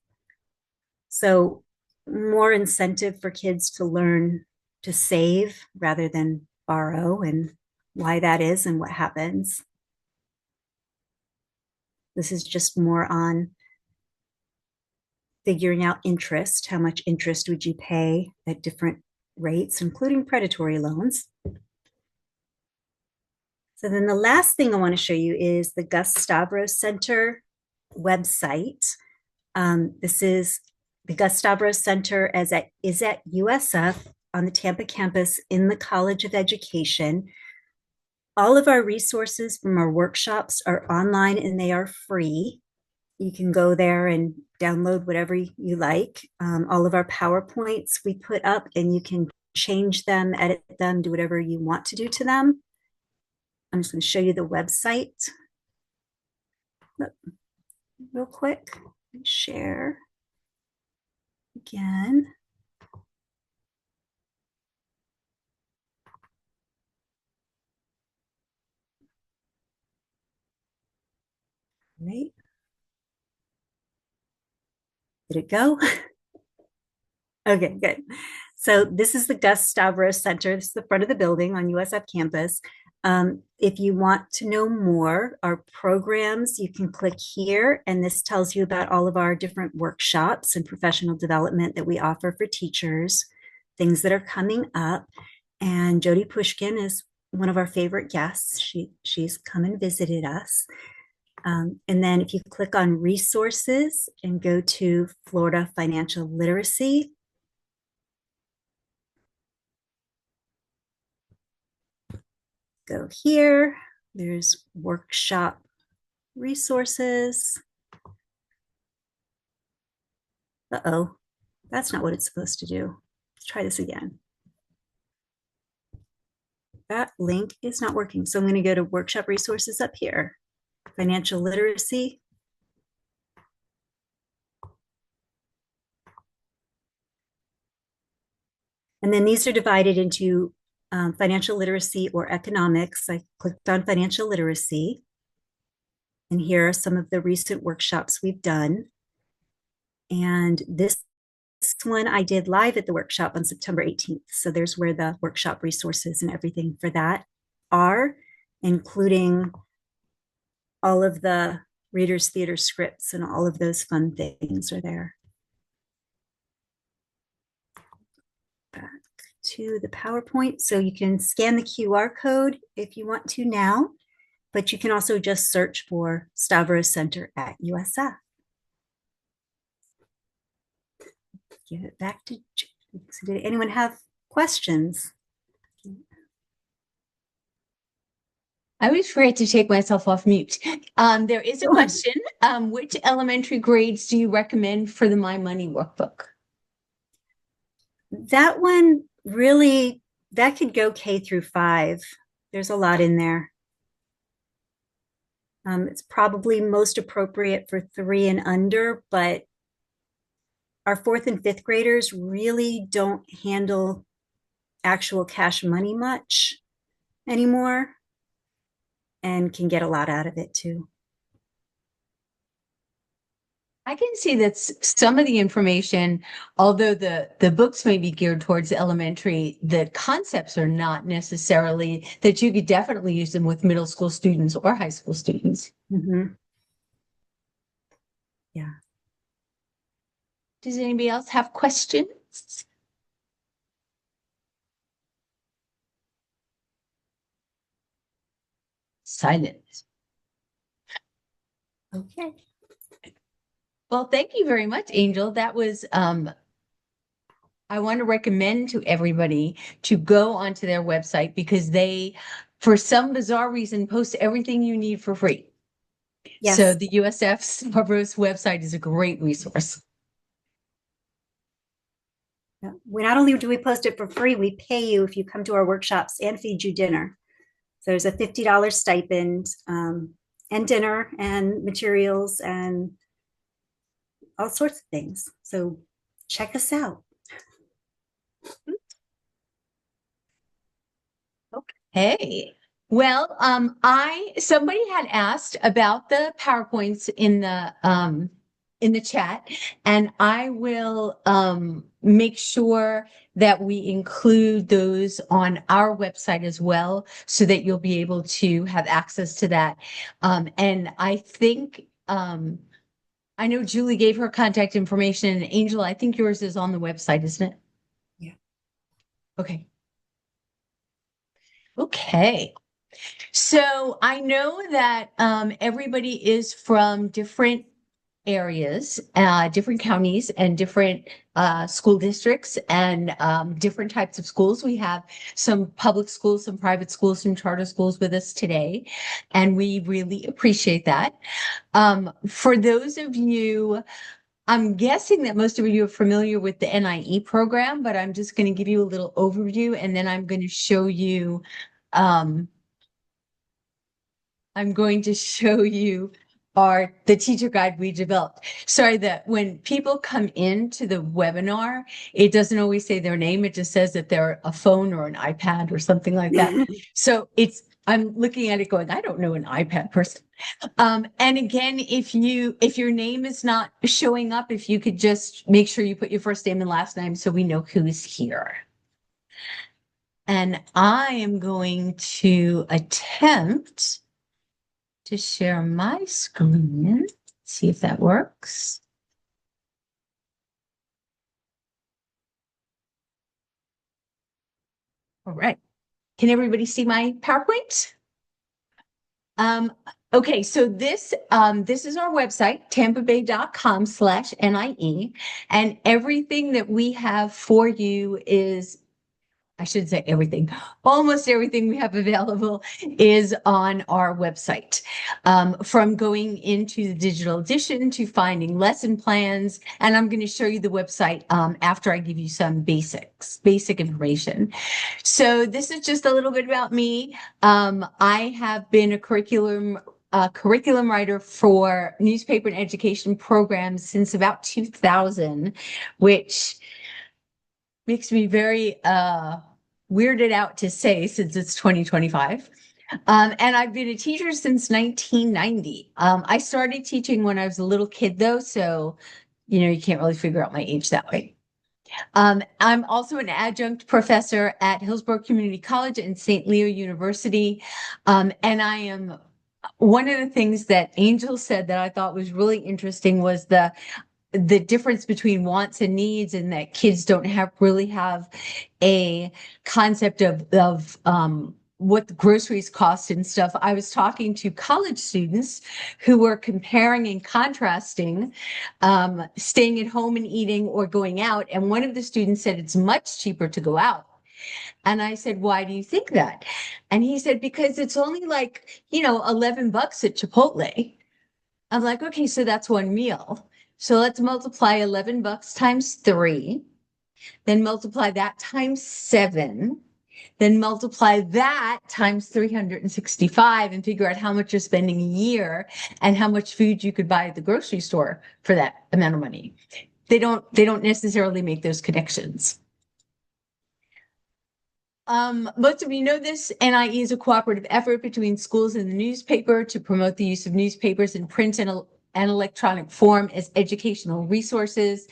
So more incentive for kids to learn to save rather than borrow, and why that is and what happens. This is just more on figuring out interest. How much interest would you pay at different rates, including predatory loans? So then the last thing I want to show you is the Gus Stavros Center website. This is the Gus Stavros Center is at USF on the Tampa campus in the College of Education. All of our resources from our workshops are online and they are free. You can go there and download whatever you like. All of our PowerPoints we put up, and you can change them, edit them, do whatever you want to do to them. I'm just going to show you the website real quick. Share again. Right. Did it go? Okay, good. So this is the Gus Stavros Center. This is the front of the building on USF campus. If you want to know more, our programs, you can click here, and this tells you about all of our different workshops and professional development that we offer for teachers, things that are coming up. And Jodi Pushkin is one of our favorite guests. She's come and visited us. And then if you click on resources and go to Florida Financial Literacy, go here, There's workshop resources. Uh-oh, that's not what it's supposed to do. Let's try this again. That link is not working. So I'm going to go to workshop resources up here. Financial literacy. And then these are divided into financial literacy or economics. I clicked on financial literacy. And here are some of the recent workshops we've done. And this one I did live at the workshop on September 18th. So there's where the workshop resources and everything for that are, including all of the Reader's Theater scripts and all of those fun things are there. Back to the PowerPoint. So you can scan the QR code if you want to now, but you can also just search for Stavros Center at USF. Give it back to Jodi. So did anyone have questions? I always forget to take myself off mute. There is a question. Which elementary grades do you recommend for the My Money workbook? That one really, that could go K through 5. There's a lot in there. It's probably most appropriate for 3 and under, but our 4th and 5th graders really don't handle actual cash money much anymore and can get a lot out of it too. I can see that some of the information, although the books may be geared towards elementary, the concepts are not necessarily that you could definitely use them with middle school students or high school students. Mm-hmm. Yeah. Does anybody else have questions? Silence. Okay. Well, thank you very much, Angel. That was, I want to recommend to everybody to go onto their website because they, for some bizarre reason, post everything you need for free. Yes. So the USF Stavros website is a great resource. We not only do we post it for free, we pay you if you come to our workshops and feed you dinner. So there's a $50 stipend and dinner and materials and all sorts of things. So check us out. Okay. Well, somebody had asked about the PowerPoints in the chat, and I will make sure that we include those on our website as well, so that you'll be able to have access to that. And I think I know Julie gave her contact information, and Angel, I think yours is on the website, isn't it? Yeah. Okay. Okay. So I know that everybody is from different areas, different counties, and different school districts, and different types of schools. We have some public schools, some private schools, some charter schools with us today, and we really appreciate that. For those of you, I'm guessing that most of you are familiar with the NIE program, but I'm just going to give you a little overview, and then I'm going to show you the teacher guide we developed. Sorry that when people come into the webinar, it doesn't always say their name. It just says that they're a phone or an iPad or something like that. So I'm looking at it going, I don't know an iPad person. And again, if your name is not showing up, if you could just make sure you put your first name and last name so we know who's here. And I am going to attempt to share my screen, see if that works. All right. Can everybody see my PowerPoint? Okay, so this is our website, tampabay.com/NIE, and everything that we have for you is I should say everything. Almost everything we have available is on our website. From going into the digital edition to finding lesson plans. And I'm going to show you the website after I give you some basic information. So this is just a little bit about me. I have been a curriculum writer for newspaper and education programs since about 2000, which makes me very weirded out to say since it's 2025. And I've been a teacher since 1990. I started teaching when I was a little kid, though, so you can't really figure out my age that way. I'm also an adjunct professor at Hillsborough Community College and St. Leo University. And I am one of the things that Angel said that I thought was really interesting was the difference between wants and needs, and that kids don't really have a concept of what the groceries cost and stuff. I was talking to college students who were comparing and contrasting staying at home and eating or going out. And one of the students said it's much cheaper to go out. And I said, why do you think that? And he said, because it's only like, $11 at Chipotle. I'm like, okay, so that's one meal. So let's multiply $11 times 3, then multiply that times 7, then multiply that times 365 and figure out how much you're spending a year and how much food you could buy at the grocery store for that amount of money. They don't necessarily make those connections. Most of you know this. NIE is a cooperative effort between schools and the newspaper to promote the use of newspapers in print and electronic form as educational resources.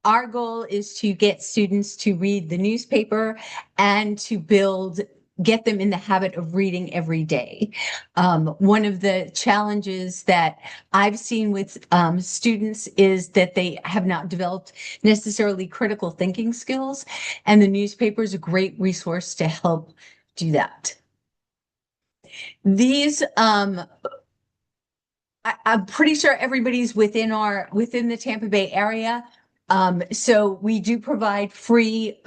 Our goal is to get students to read the newspaper and to get them in the habit of reading every day. One of the challenges that I've seen with students is that they have not developed necessarily critical thinking skills, and the newspaper is a great resource to help do that. These I'm pretty sure everybody's within the Tampa Bay area. So we do provide free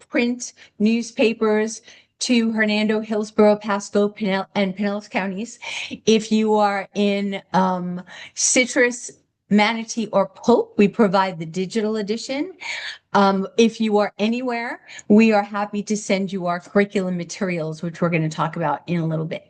print newspapers to Hernando, Hillsborough, Pasco, and Pinellas counties. If you are in Citrus, Manatee, or Polk, we provide the digital edition. If you are anywhere, we are happy to send you our curriculum materials, which we're going to talk about in a little bit.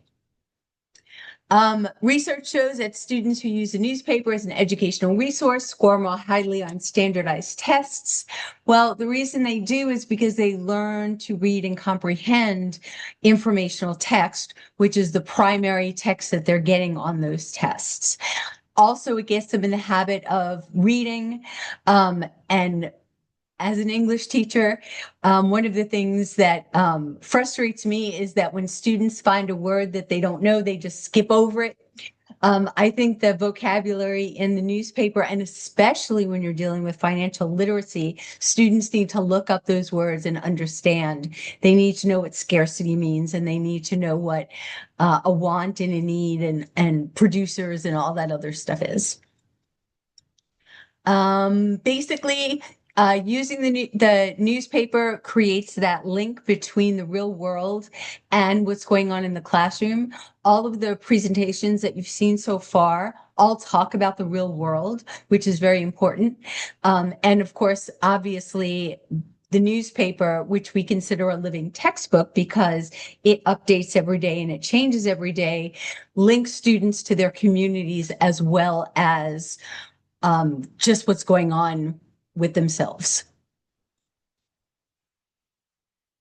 Research shows that students who use the newspaper as an educational resource score more highly on standardized tests. Well, the reason they do is because they learn to read and comprehend informational text, which is the primary text that they're getting on those tests. Also, it gets them in the habit of reading, and as an English teacher, one of the things that frustrates me is that when students find a word that they don't know, they just skip over it. I think the vocabulary in the newspaper, and especially when you're dealing with financial literacy, students need to look up those words and understand. They need to know what scarcity means, and they need to know what a want and a need and producers and all that other stuff is. Basically, using the newspaper creates that link between the real world and what's going on in the classroom. All of the presentations that you've seen so far all talk about the real world, which is very important. And of course, obviously, the newspaper, which we consider a living textbook because it updates every day and it changes every day, links students to their communities as well as just what's going on with themselves.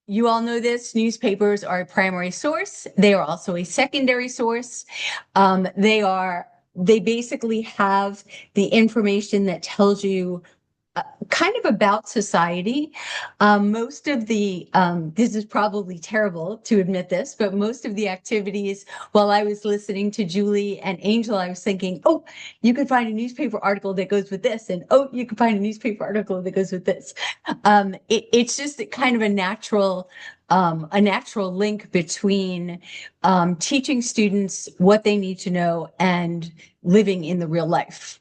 You all know this, newspapers are a primary source. They are also a secondary source. They basically have the information that tells you kind of about society. Most of the, this is probably terrible to admit this, but most of the activities while I was listening to Julie and Angel, I was thinking, oh, you could find a newspaper article that goes with this. And oh, you could find a newspaper article that goes with this. It's just kind of a natural link between teaching students what they need to know and living in their real lives.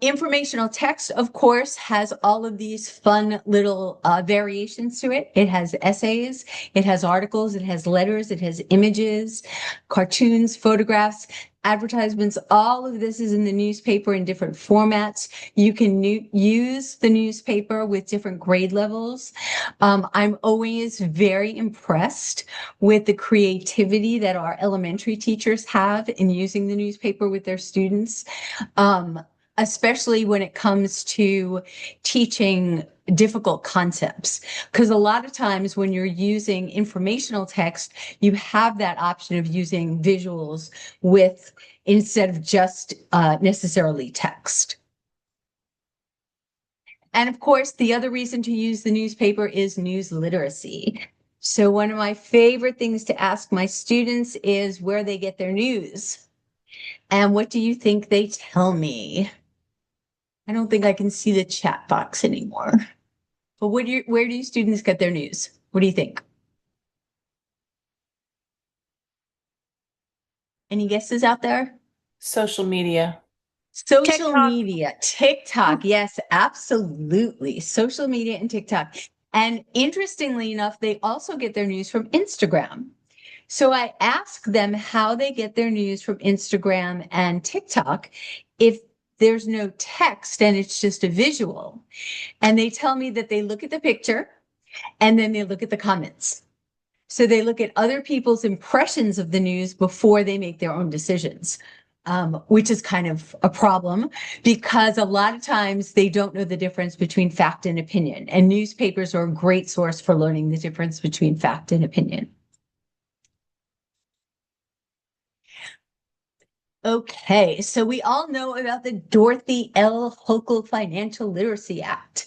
Informational text, of course, has all of these fun little variations to it. It has essays, it has articles, it has letters, it has images, cartoons, photographs, advertisements. All of this is in the newspaper in different formats. You can use the newspaper with different grade levels. I'm always very impressed with the creativity that our elementary teachers have in using the newspaper with their students. Especially when it comes to teaching difficult concepts. Because a lot of times when you're using informational text, you have that option of using visuals with instead of just necessarily text. And of course, the other reason to use the newspaper is news literacy. So one of my favorite things to ask my students is where they get their news. And what do you think they tell me? I don't think I can see the chat box anymore. But where do you students get their news? What do you think? Any guesses out there? Social media. Social TikTok. media, TikTok. Yes, absolutely. Social media and TikTok. And interestingly enough, they also get their news from Instagram. So I ask them how they get their news from Instagram and TikTok if there's no text and it's just a visual. And they tell me that they look at the picture and then they look at the comments. So they look at other people's impressions of the news before they make their own decisions, which is kind of a problem because a lot of times they don't know the difference between fact and opinion. And newspapers are a great source for learning the difference between fact and opinion. Okay, so we all know about the Dorothy L. Hukill Financial Literacy Act.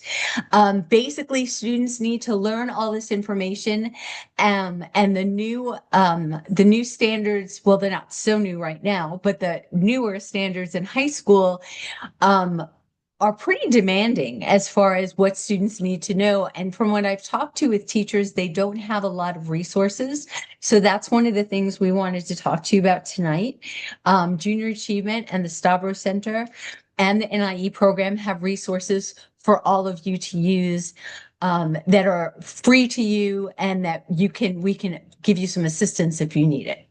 Basically, students need to learn all this information, and the new standards. Well, they're not so new right now, but the newer standards in high school are pretty demanding as far as what students need to know. And from what I've talked to with teachers, they don't have a lot of resources. So that's one of the things we wanted to talk to you about tonight. Junior Achievement and the Stavros Center and the NIE program have resources for all of you to use that are free to you and that we can give you some assistance if you need it.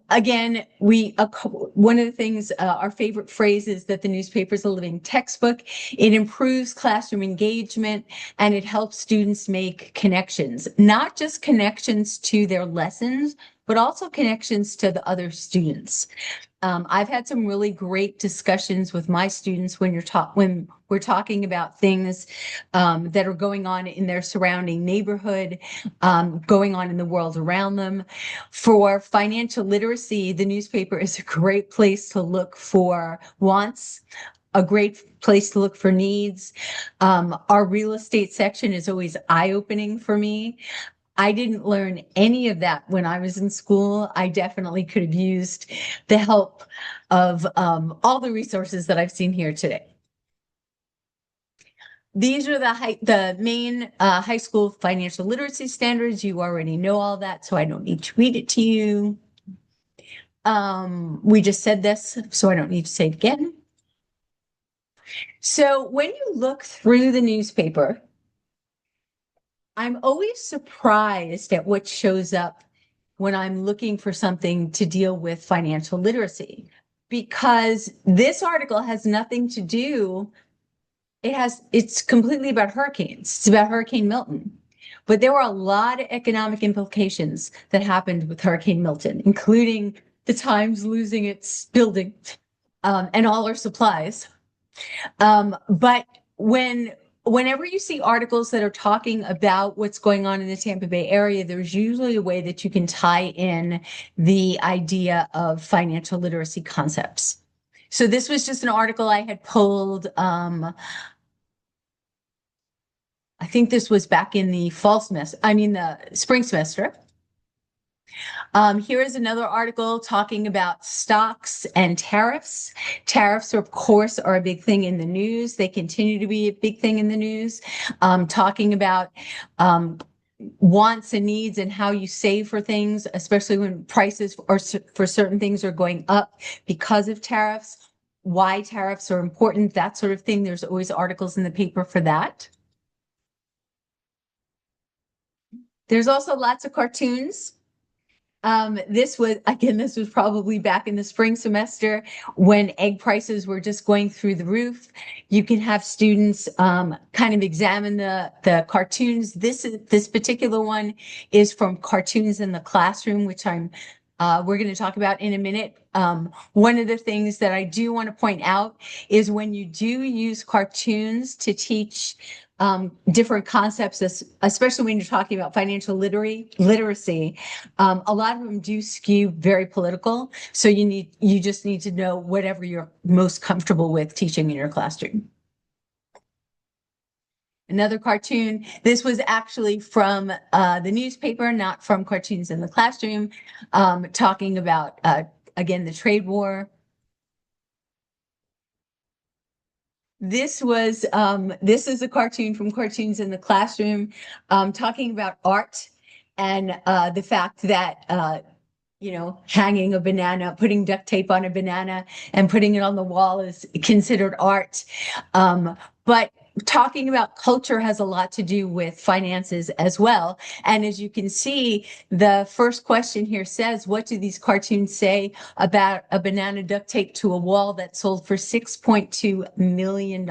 Again, one of the things, our favorite phrase is that the newspaper is a living textbook. It improves classroom engagement and it helps students make connections, not just connections to their lessons, but also connections to the other students. I've had some really great discussions with my students when we're talking about things that are going on in their surrounding neighborhood, going on in the world around them. For financial literacy, the newspaper is a great place to look for wants, a great place to look for needs. Our real estate section is always eye-opening for me. I didn't learn any of that when I was in school. I definitely could have used the help of all the resources that I've seen here today. These are the main high school financial literacy standards. You already know all that, so I don't need to read it to you. We just said this, so I don't need to say it again. So when you look through the newspaper, I'm always surprised at what shows up when I'm looking for something to deal with financial literacy, because this article has nothing to do. It's completely about hurricanes. It's about Hurricane Milton. But there were a lot of economic implications that happened with Hurricane Milton, including the Times losing its building and all our supplies. But whenever you see articles that are talking about what's going on in the Tampa Bay area, there's usually a way that you can tie in the idea of financial literacy concepts. So this was just an article I had pulled. I think this was back in the the spring semester. Here is another article talking about stocks and tariffs. Tariffs, of course, are a big thing in the news. They continue to be a big thing in the news. Talking about wants and needs and how you save for things, especially when prices for certain things are going up because of tariffs, why tariffs are important, that sort of thing. There's always articles in the paper for that. There's also lots of cartoons. This was probably back in the spring semester when egg prices were just going through the roof. You can have students kind of examine the cartoons. This particular one is from Cartoons in the Classroom, which we're going to talk about in a minute. One of the things that I do want to point out is when you do use cartoons to teach different concepts, especially when you're talking about financial literacy, a lot of them do skew very political. So you just need to know whatever you're most comfortable with teaching in your classroom. Another cartoon. This was actually from the newspaper, not from Cartoons in the Classroom, talking about, again, the trade war. This is a cartoon from Cartoons in the Classroom, talking about art and the fact that hanging a banana, putting duct tape on a banana and putting it on the wall is considered art. But talking about culture has a lot to do with finances as well. And as you can see, the first question here says, what do these cartoons say about a banana duct taped to a wall that sold for $6.2 million?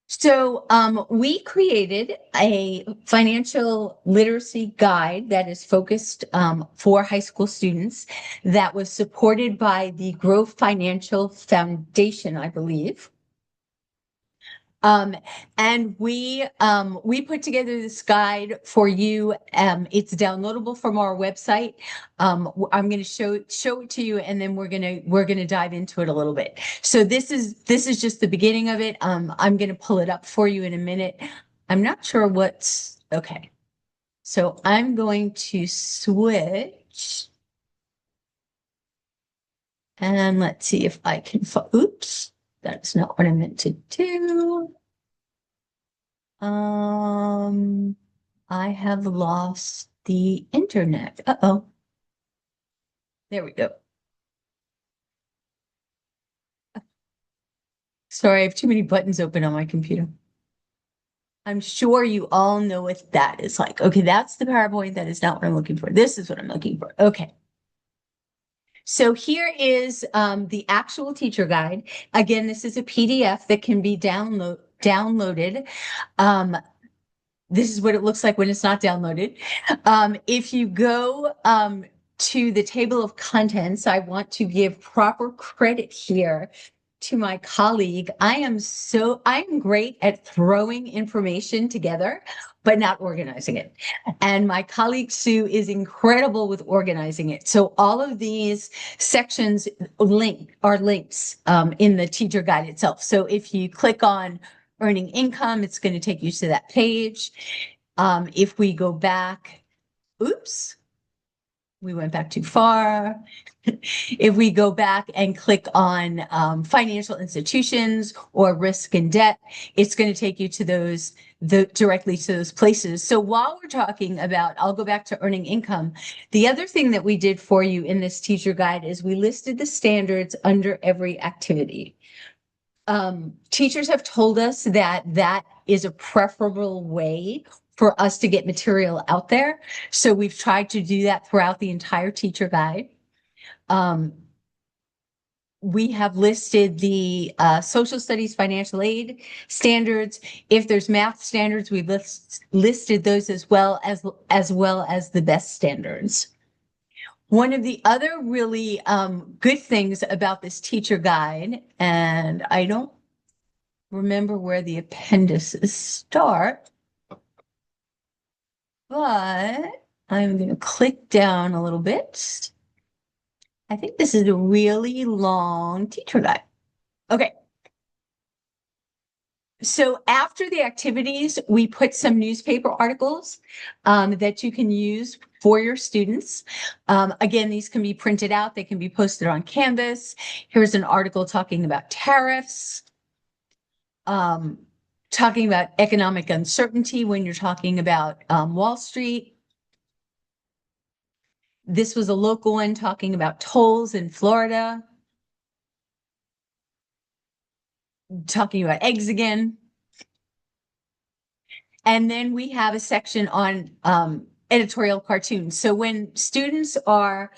So we created a financial literacy guide that is focused for high school students that was supported by the Grove Financial Foundation, I believe. And we put together this guide for you. It's downloadable from our website. I'm going to show it to you, and then we're gonna dive into it a little bit. So this is just the beginning of it. I'm going to pull it up for you in a minute. I'm not sure what's okay. So I'm going to switch, and let's see if I can. Oops, that's not what I meant to do. I have lost the internet. Uh-oh. There we go. Sorry, I have too many buttons open on my computer. I'm sure you all know what that is like. Okay, that's the PowerPoint. That is not what I'm looking for. This is what I'm looking for. Okay. So here is the actual teacher guide. Again, this is a PDF that can be downloaded. This is what it looks like when it's not downloaded. If you go to the table of contents, I want to give proper credit here to my colleague. I am great at throwing information together, but not organizing it. And my colleague Sue is incredible with organizing it. So all of these sections are links in the teacher guide itself. So if you click on earning income, it's going to take you to that page. If we go back, oops, we went back too far. If we go back and click on financial institutions or risk and debt, it's going to take you to directly to those places. So while we're talking about, I'll go back to earning income. The other thing that we did for you in this teacher guide is we listed the standards under every activity. Teachers have told us that is a preferable way for us to get material out there. So we've tried to do that throughout the entire teacher guide. We have listed the social studies financial aid standards. If there's math standards, we've listed those as well as the best standards. One of the other really good things about this teacher guide, and I don't remember where the appendices start, but I'm going to click down a little bit. I think this is a really long teacher guide. Okay. So after the activities, we put some newspaper articles that you can use for your students. Again, these can be printed out. They can be posted on Canvas. Here's an article talking about tariffs. talking about economic uncertainty when you're talking about Wall Street. This was a local one talking about tolls in Florida. Talking about eggs again. And then we have a section on editorial cartoons. So when students are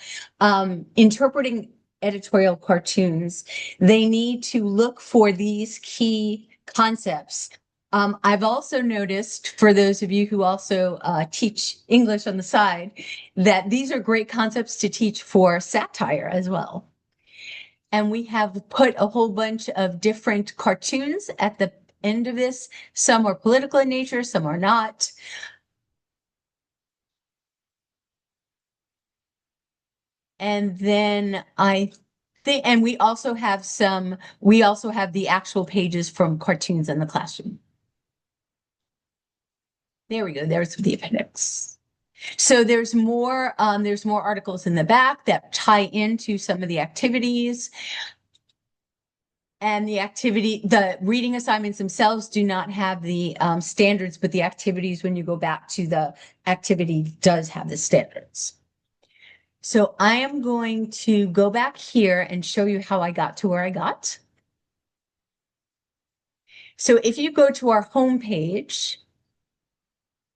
interpreting editorial cartoons, they need to look for these key concepts. I've also noticed, for those of you who also teach English on the side, that these are great concepts to teach for satire as well. And we have put a whole bunch of different cartoons at the end of this. Some are political in nature, some are not. And then and we also have the actual pages from cartoons in the classroom. There we go. There's the appendix. So there's more articles in the back that tie into some of the activities. And the reading assignments themselves do not have the standards, but the activities, when you go back to the activity, does have the standards. So I am going to go back here and show you how I got to where I got. So if you go to our homepage,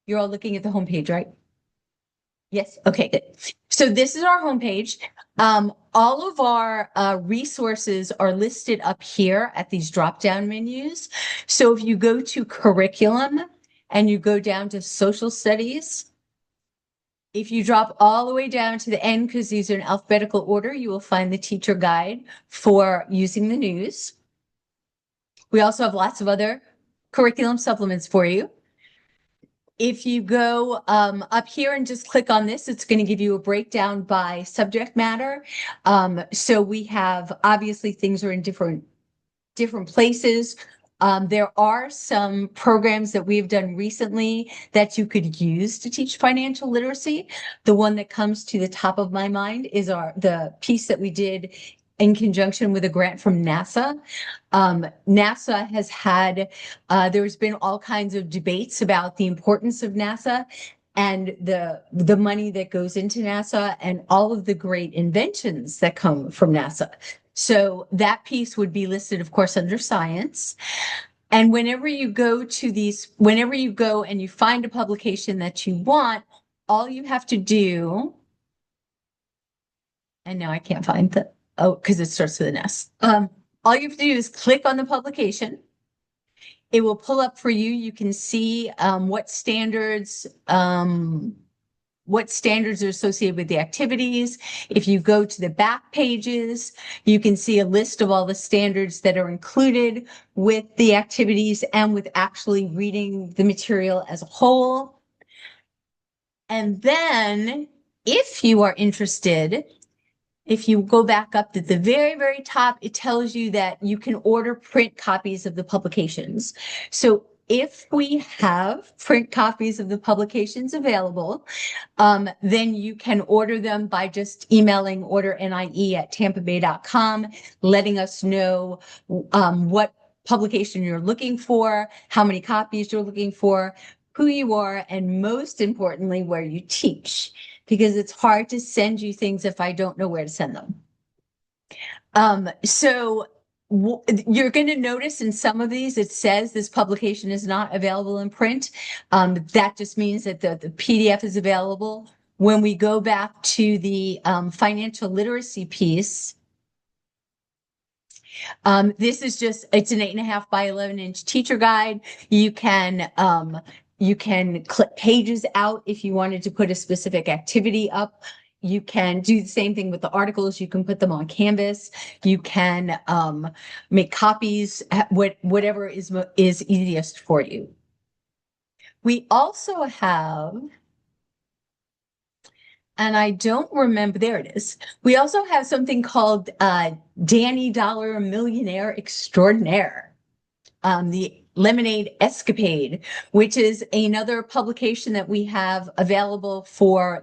you're all looking at the homepage, right? Yes. Okay, good. So this is our homepage. All of our resources are listed up here at these drop-down menus. So if you go to curriculum and you go down to social studies, if you drop all the way down to the end, because these are in alphabetical order, you will find the teacher guide for using the news. We also have lots of other curriculum supplements for you. If you go up here and just click on this, it's going to give you a breakdown by subject matter. So we have, obviously, things are in different places. There are some programs that we've done recently that you could use to teach financial literacy. The one that comes to the top of my mind is the piece that we did in conjunction with a grant from NASA. NASA has had, there's been all kinds of debates about the importance of NASA and the money that goes into NASA and all of the great inventions that come from NASA. So that piece would be listed, of course, under science. And whenever you go and you find a publication that you want, all you have to do, and now I can't find because it starts with an S. All you have to do is click on the publication. It will pull up for you. You can see what standards are associated with the activities. If you go to the back pages, you can see a list of all the standards that are included with the activities and with actually reading the material as a whole. And then, if you are interested, if you go back up to the very, very top, it tells you that you can order print copies of the publications. So if we have print copies of the publications available, then you can order them by just emailing ordernie@tampabay.com, letting us know what publication you're looking for, how many copies you're looking for, who you are, and most importantly, where you teach, because it's hard to send you things if I don't know where to send them. So you're going to notice in some of these, it says this publication is not available in print. That just means that the PDF is available. When we go back to the financial literacy piece, this is it's an 8.5 by 11-inch teacher guide. You can clip pages out if you wanted to put a specific activity up. You can do the same thing with the articles. You can put them on Canvas. You can make copies, whatever is easiest for you. We also have, and I don't remember, there it is. We also have something called Danny Dollar Millionaire Extraordinaire, the Lemonade Escapade, which is another publication that we have available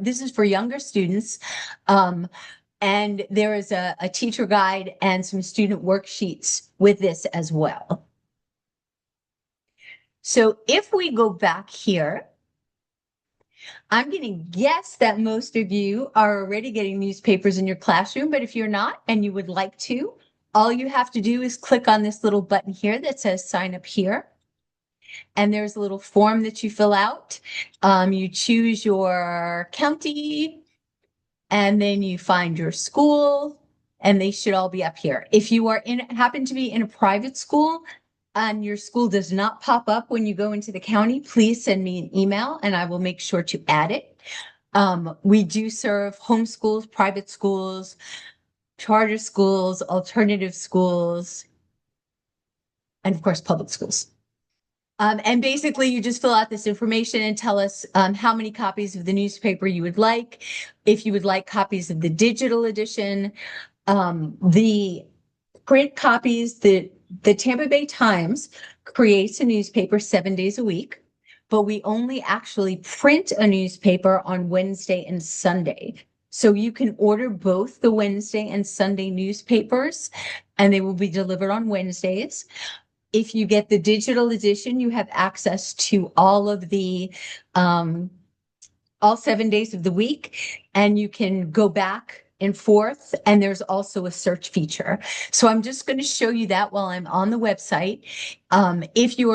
this is for younger students. And there is a teacher guide and some student worksheets with this as well. So if we go back here, I'm going to guess that most of you are already getting newspapers in your classroom, but if you're not and you would like to, all you have to do is click on this little button here that says sign up here. And there's a little form that you fill out. You choose your county, and then you find your school, and they should all be up here. If you are happen to be in a private school and your school does not pop up when you go into the county, please send me an email and I will make sure to add it. We do serve homeschools, private schools, charter schools, alternative schools, and of course, public schools. And basically, you just fill out this information and tell us how many copies of the newspaper you would like. If you would like copies of the digital edition, the print copies, the Tampa Bay Times creates a newspaper 7 days a week, but we only actually print a newspaper on Wednesday and Sunday. So you can order both the Wednesday and Sunday newspapers, and they will be delivered on Wednesdays. If you get the digital edition, you have access to all of the, all 7 days of the week, and you can go back and forth, and there's also a search feature. So I'm just going to show you that while I'm on the website. If you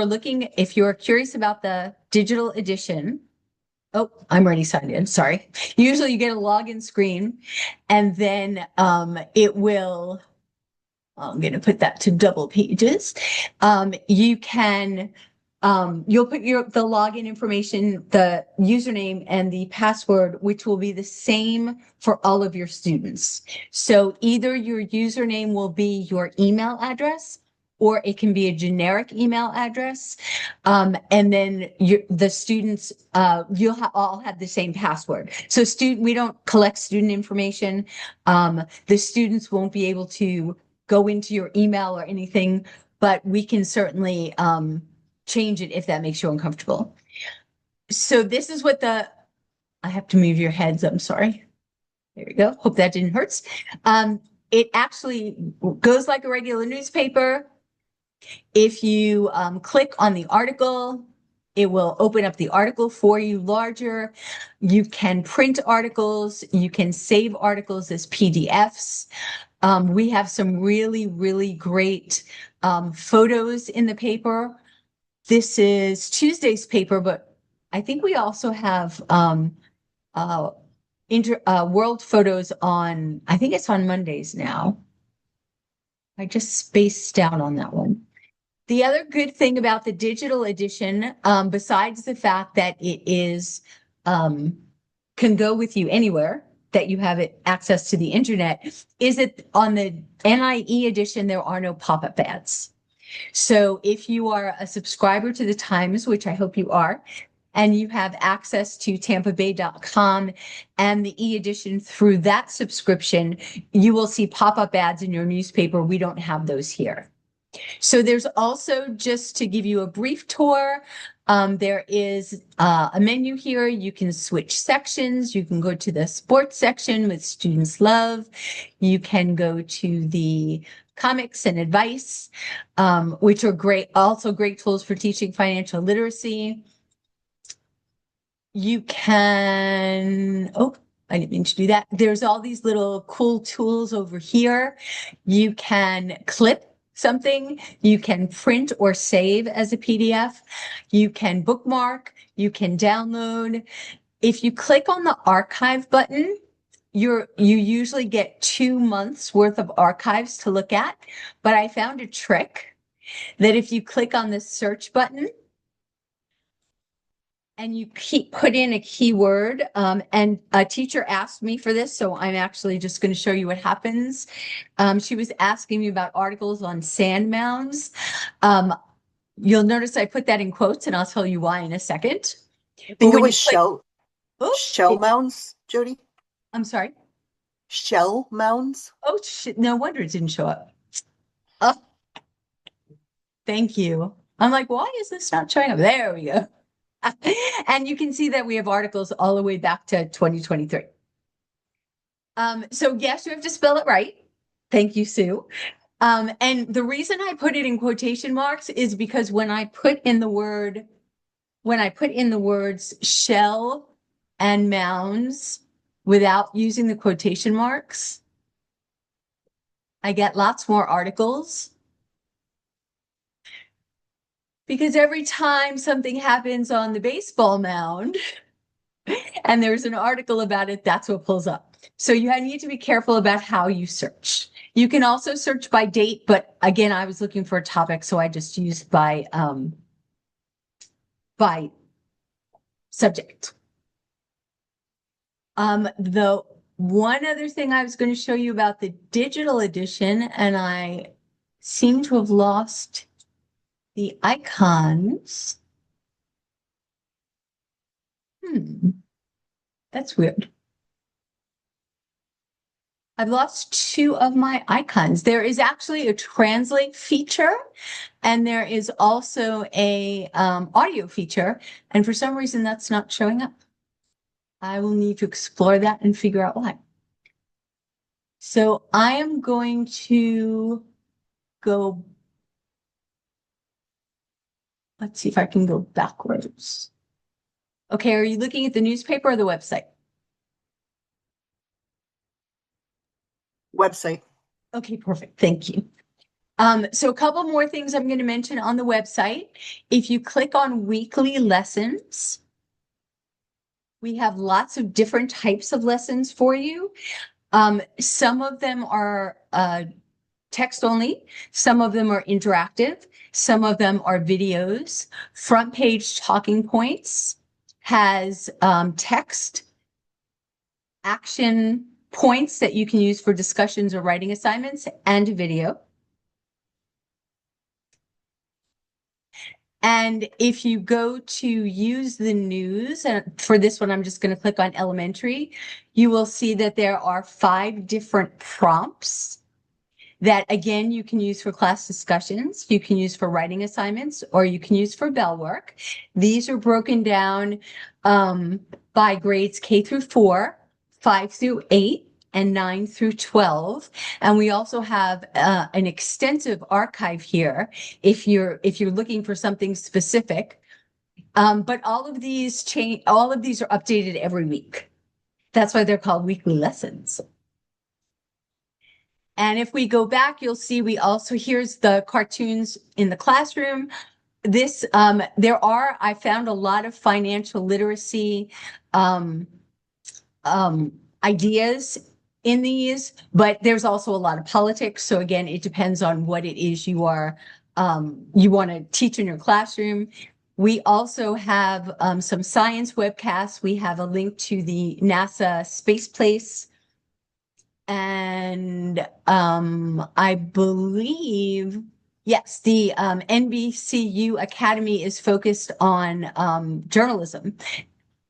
are curious about the digital edition, oh, I'm already signed in, sorry. Usually you get a login screen, and then it will, I'm going to put that to double pages. You can, you'll put the login information, the username and the password, which will be the same for all of your students. So either your username will be your email address, or it can be a generic email address. And then the students, you'll all have the same password. So we don't collect student information. The students won't be able to go into your email or anything, but we can certainly change it if that makes you uncomfortable. So this is what I have to move your heads, I'm sorry. There you go. Hope that didn't hurt. It actually goes like a regular newspaper. If you click on the article, it will open up the article for you larger. You can print articles. You can save articles as PDFs. We have some really, really great photos in the paper. This is Tuesday's paper, but I think we also have world photos on, I think it's on Mondays now. I just spaced out on that one. The other good thing about the digital edition, besides the fact that it is can go with you anywhere, that you have access to the internet, is that on the NIE edition, there are no pop-up ads. So if you are a subscriber to the Times, which I hope you are, and you have access to tampabay.com and the e-edition through that subscription, you will see pop-up ads in your newspaper. We don't have those here. So there's also, just to give you a brief tour, there is a menu here. You can switch sections. You can go to the sports section with Students Love. You can go to the comics and advice, which are great, also great tools for teaching financial literacy. You can, oh, I didn't mean to do that. There's all these little cool tools over here. You can clip something, you can print or save as a PDF, you can bookmark, you can download. If you click on the archive button, you usually get 2 months worth of archives to look at, but I found a trick that if you click on the search button and you put in a keyword, and a teacher asked me for this, so I'm actually just going to show you what happens. She was asking me about articles on sand mounds. You'll notice I put that in quotes, and I'll tell you why in a second. I think it was shell mounds, Jodi. I'm sorry? Shell mounds? Oh, shit. No wonder it didn't show up. Oh, thank you. I'm like, why is this not showing up? There we go. And you can see that we have articles all the way back to 2023. So yes, you have to spell it right. Thank you, Sue. And the reason I put it in quotation marks is because when I put in the words shell and mounds without using the quotation marks, I get lots more articles. Because every time something happens on the baseball mound and there's an article about it, that's what pulls up. So you need to be careful about how you search. You can also search by date, but again, I was looking for a topic, so I just used by subject. The one other thing I was going to show you about the digital edition, and I seem to have lost the icons. That's weird. I've lost two of my icons. There is actually a translate feature, and there is also a audio feature, and for some reason that's not showing up. I will need to explore that and figure out why. So I am going to go, let's see if I can go backwards. Okay, are you looking at the newspaper or the website? Website. Okay, perfect. Thank you. So a couple more things I'm going to mention on the website. If you click on weekly lessons, we have lots of different types of lessons for you. Some of them are text only. Some of them are interactive. Some of them are videos. Front page talking points has text, action points that you can use for discussions or writing assignments, and video. And if you go to use the news, and for this one, I'm just going to click on elementary, you will see that there are 5 different prompts that, again, you can use for class discussions, you can use for writing assignments, or you can use for bell work. These are broken down by grades K through 4, 5 through 8, and 9 through 12. And we also have an extensive archive here if you're looking for something specific. But all of these are updated every week. That's why they're called weekly lessons. And if we go back, you'll see here's the cartoons in the classroom. I found a lot of financial literacy ideas in these, but there's also a lot of politics. So again, it depends on what it is you want to teach in your classroom. We also have some science webcasts. We have a link to the NASA Space Place. And I believe, yes, the NBCU Academy is focused on journalism,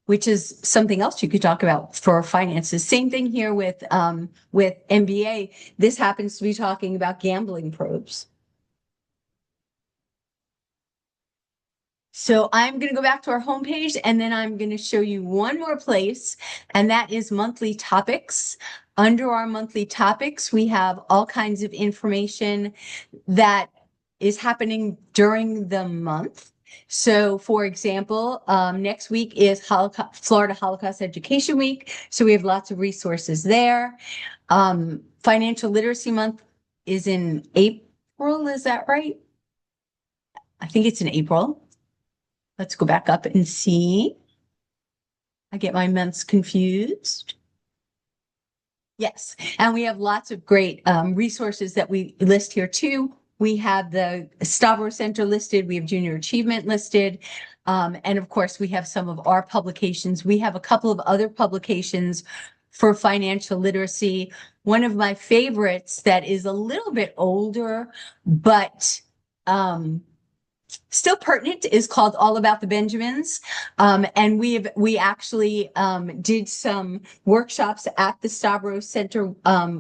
which is something else you could talk about for finances. Same thing here with MBA. This happens to be talking about gambling probes. So I'm going to go back to our homepage, and then I'm going to show you one more place, and that is monthly topics. Under our monthly topics, we have all kinds of information that is happening during the month. So, for example, next week is Florida Holocaust Education Week. So we have lots of resources there. Financial Literacy Month is in April. Is that right? I think it's in April. Let's go back up and see. I get my months confused. Yes, and we have lots of great resources that we list here too. We have the Stavros Center listed. We have Junior Achievement listed. And of course, we have some of our publications. We have a couple of other publications for financial literacy. One of my favorites that is a little bit older, but still pertinent is called All About the Benjamins. And we actually did some workshops at the Stavros Center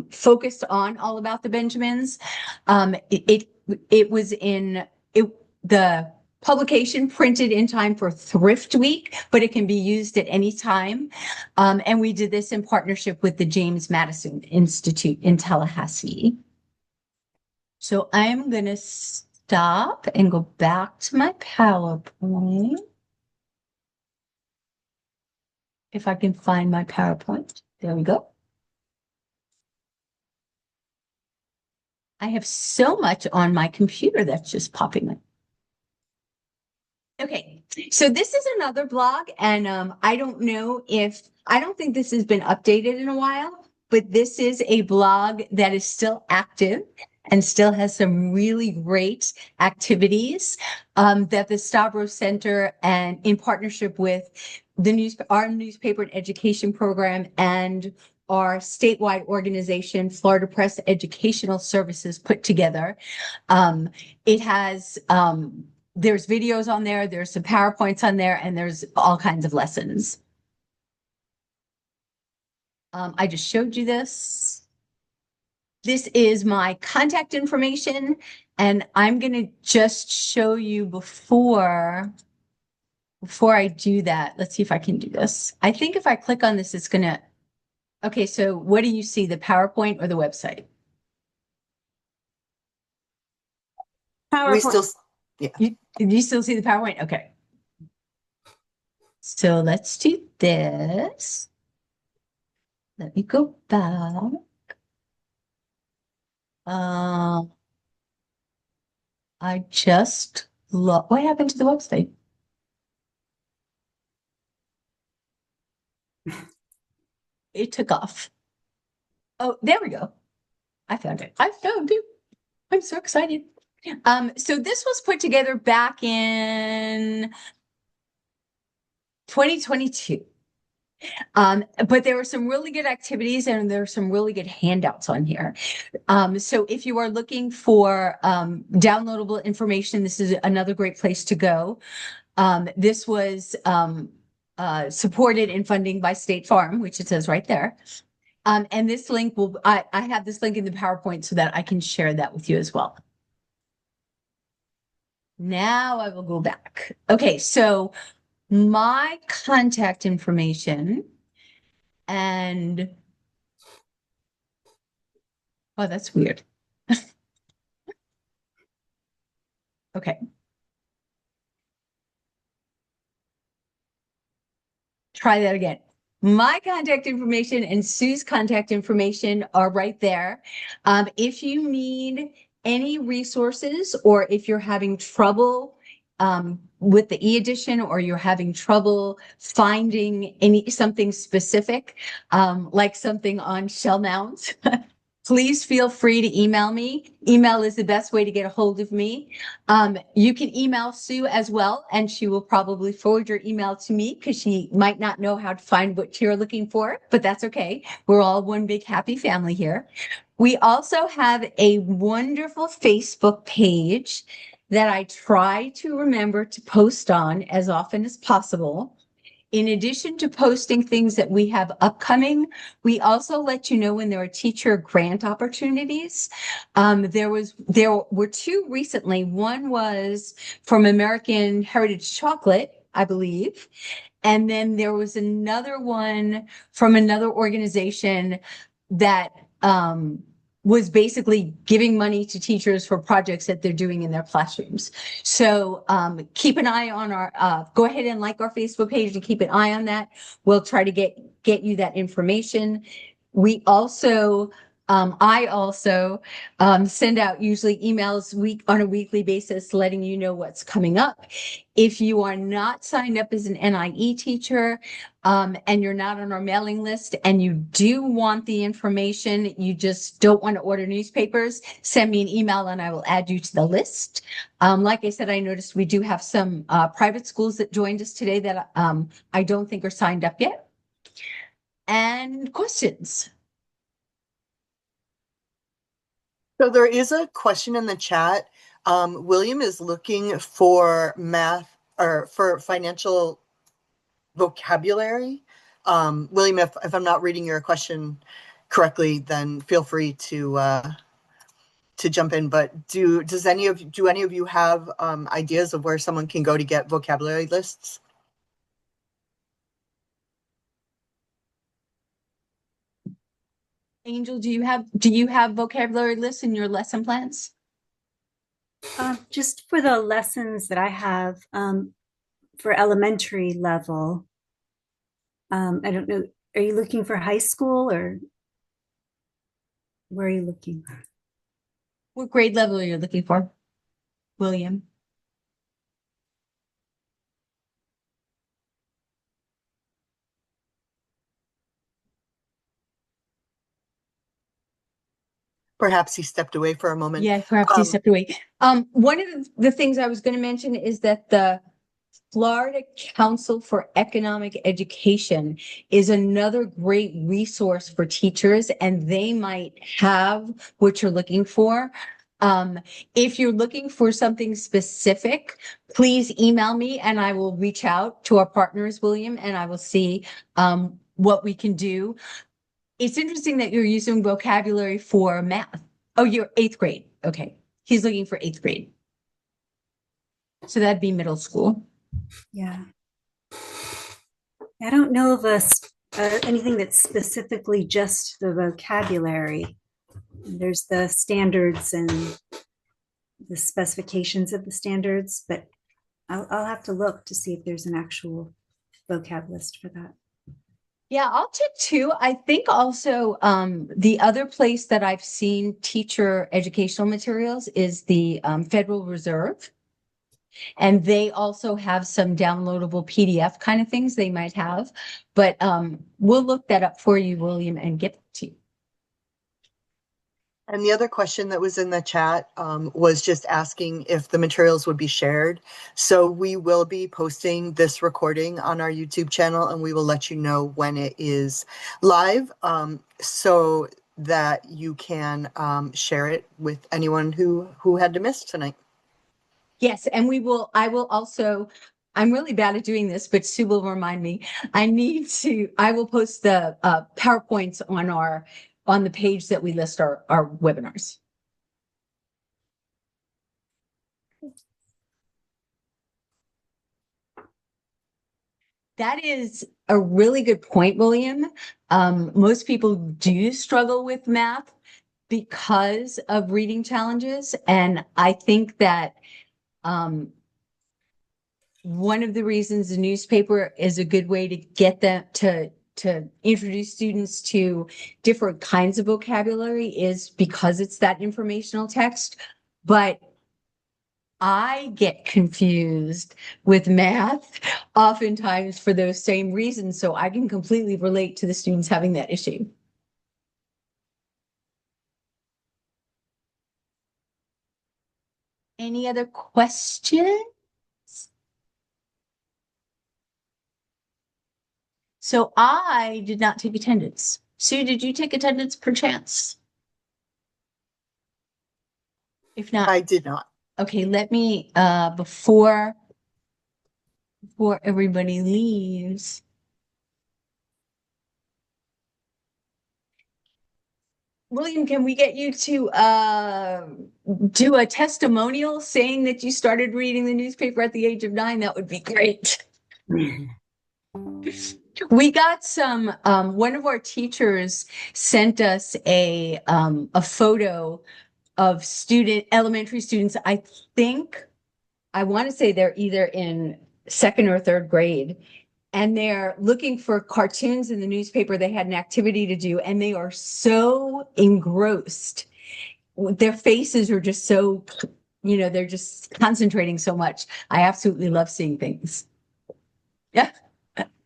focused on All About the Benjamins. The publication printed in time for Thrift Week, but it can be used at any time. And we did this in partnership with the James Madison Institute in Tallahassee. So I'm going to stop and go back to my PowerPoint. If I can find my PowerPoint. There we go. I have so much on my computer that's just popping up. Okay, so this is another blog, and I don't think this has been updated in a while, but this is a blog that is still active and still has some really great activities that the Stavros Center, and in partnership with our newspaper and education program and our statewide organization, Florida Press Educational Services, put together. It has there's videos on there, there's some PowerPoints on there, and there's all kinds of lessons. I just showed you this. This is my contact information, and I'm going to just show you before I do that. Let's see if I can do this. I think if I click on this, it's going to, okay, so what do you see, the PowerPoint or the website? We still, yeah. You still see the PowerPoint? Okay. So let's do this. Let me go back. I just what happened to the website? It took off. Oh, there we go. I found it. I found it. I'm so excited. So this was put together back in 2022. But there were some really good activities and there are some really good handouts on here. So if you are looking for downloadable information, this is another great place to go. This was supported in funding by State Farm, which it says right there. And this link I have this link in the PowerPoint so that I can share that with you as well. Now I will go back. Okay, so my contact information and, oh, that's weird. Okay. Try that again. My contact information and Sue's contact information are right there. If you need any resources or if you're having trouble with the e-edition or you're having trouble finding something specific, like something on shell mounts, please feel free to email me. Email is the best way to get a hold of me. You can email Sue as well, and she will probably forward your email to me because she might not know how to find what you're looking for, but that's okay. We're all one big happy family here. We also have a wonderful Facebook page that I try to remember to post on as often as possible. In addition to posting things that we have upcoming, we also let you know when there are teacher grant opportunities. There were two recently. One was from American Heritage Chocolate, I believe. And then there was another one from another organization that was basically giving money to teachers for projects that they're doing in their classrooms. So keep an eye on go ahead and like our Facebook page and keep an eye on that. We'll try to get you that information. We also, I also send out usually emails on a weekly basis letting you know what's coming up. If you are not signed up as an NIE teacher and you're not on our mailing list and you do want the information, you just don't want to order newspapers, send me an email and I will add you to the list. Like I said, I noticed we do have some private schools that joined us today that I don't think are signed up yet. And questions? So there is a question in the chat. William is looking for math or for financial vocabulary. William, if I'm not reading your question correctly, then feel free to jump in. But do any of you have ideas of where someone can go to get vocabulary lists? Angel, do you have vocabulary lists in your lesson plans? Just for the lessons that I have for elementary level, I don't know, are you looking for high school or where are you looking? What grade level are you looking for, William? Perhaps he stepped away for a moment. Yeah, perhaps he Um, stepped away. One of the things I was going to mention is that the Florida Council for Economic Education is another great resource for teachers, and they might have what you're looking for. If you're looking for something specific, please email me and I will reach out to our partners, William, and I will see what we can do. It's interesting that you're using vocabulary for math. Oh, you're eighth grade. Okay. He's looking for eighth grade. So that'd be middle school. Yeah. I don't know of anything that's specifically just the vocabulary. There's the standards and the specifications of the standards, but I'll have to look to see if there's an actual vocab list for that. Yeah, I'll check too. I think also the other place that I've seen teacher educational materials is the Federal Reserve. And they also have some downloadable PDF kind of things they might have. But we'll look that up for you, William, and get back to you. And the other question that was in the chat was just asking if the materials would be shared. So we will be posting this recording on our YouTube channel, and we will let you know when it is live so that you can share it with anyone who had to miss tonight. Yes, and I will also, I'm really bad at doing this, but Sue will remind me. I will post the PowerPoints on the page that we list our webinars. That is a really good point, William. Most people do struggle with math because of reading challenges. And I think that one of the reasons the newspaper is a good way to get them to introduce students to different kinds of vocabulary is because it's that informational text. But I get confused with math oftentimes for those same reasons. So I can completely relate to the students having that issue. Any other questions? So I did not take attendance. Sue, did you take attendance perchance? If not, I did not. okay, let me before everybody leaves. William, can we get you to do a testimonial saying that you started reading the newspaper at the age of 9? That would be great. We got some, one of our teachers sent us a photo of elementary students. I want to say they're either in second or third grade, and they're looking for cartoons in the newspaper. They had an activity to do, and they are so engrossed. Their faces are just so, they're just concentrating so much. I absolutely love seeing things. Yeah.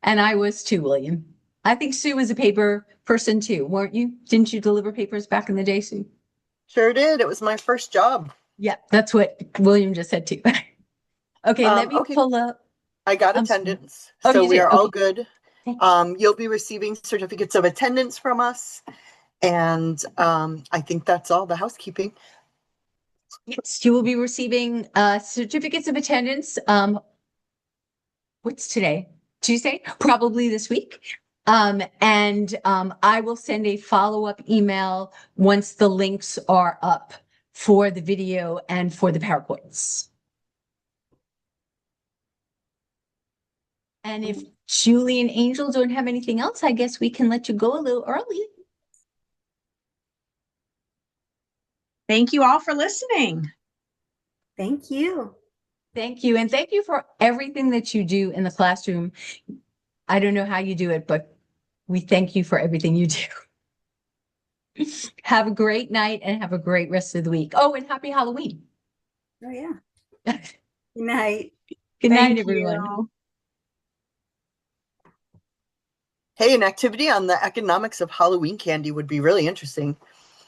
And I was too, William. I think Sue was a paper person too, weren't you? Didn't you deliver papers back in the day, Sue? Sure did. It was my first job. Yeah, that's what William just said too. Okay, let me okay. pull up. I got attendance, Oh, so you we did? are all Okay. good. You'll be receiving certificates of attendance from us. And I think that's all the housekeeping. Yes, you will be receiving certificates of attendance. What's today? Tuesday? Probably this week. And I will send a follow-up email once the links are up for the video and for the PowerPoints. And if Julie and Angel don't have anything else, I guess we can let you go a little early. Thank you all for listening. Thank you. Thank you. And thank you for everything that you do in the classroom. I don't know how you do it, but we thank you for everything you do. Have a great night and have a great rest of the week. Oh, and happy Halloween. Oh, yeah. Good night. Good Thank night, everyone. you. Hey, an activity on the economics of Halloween candy would be really interesting.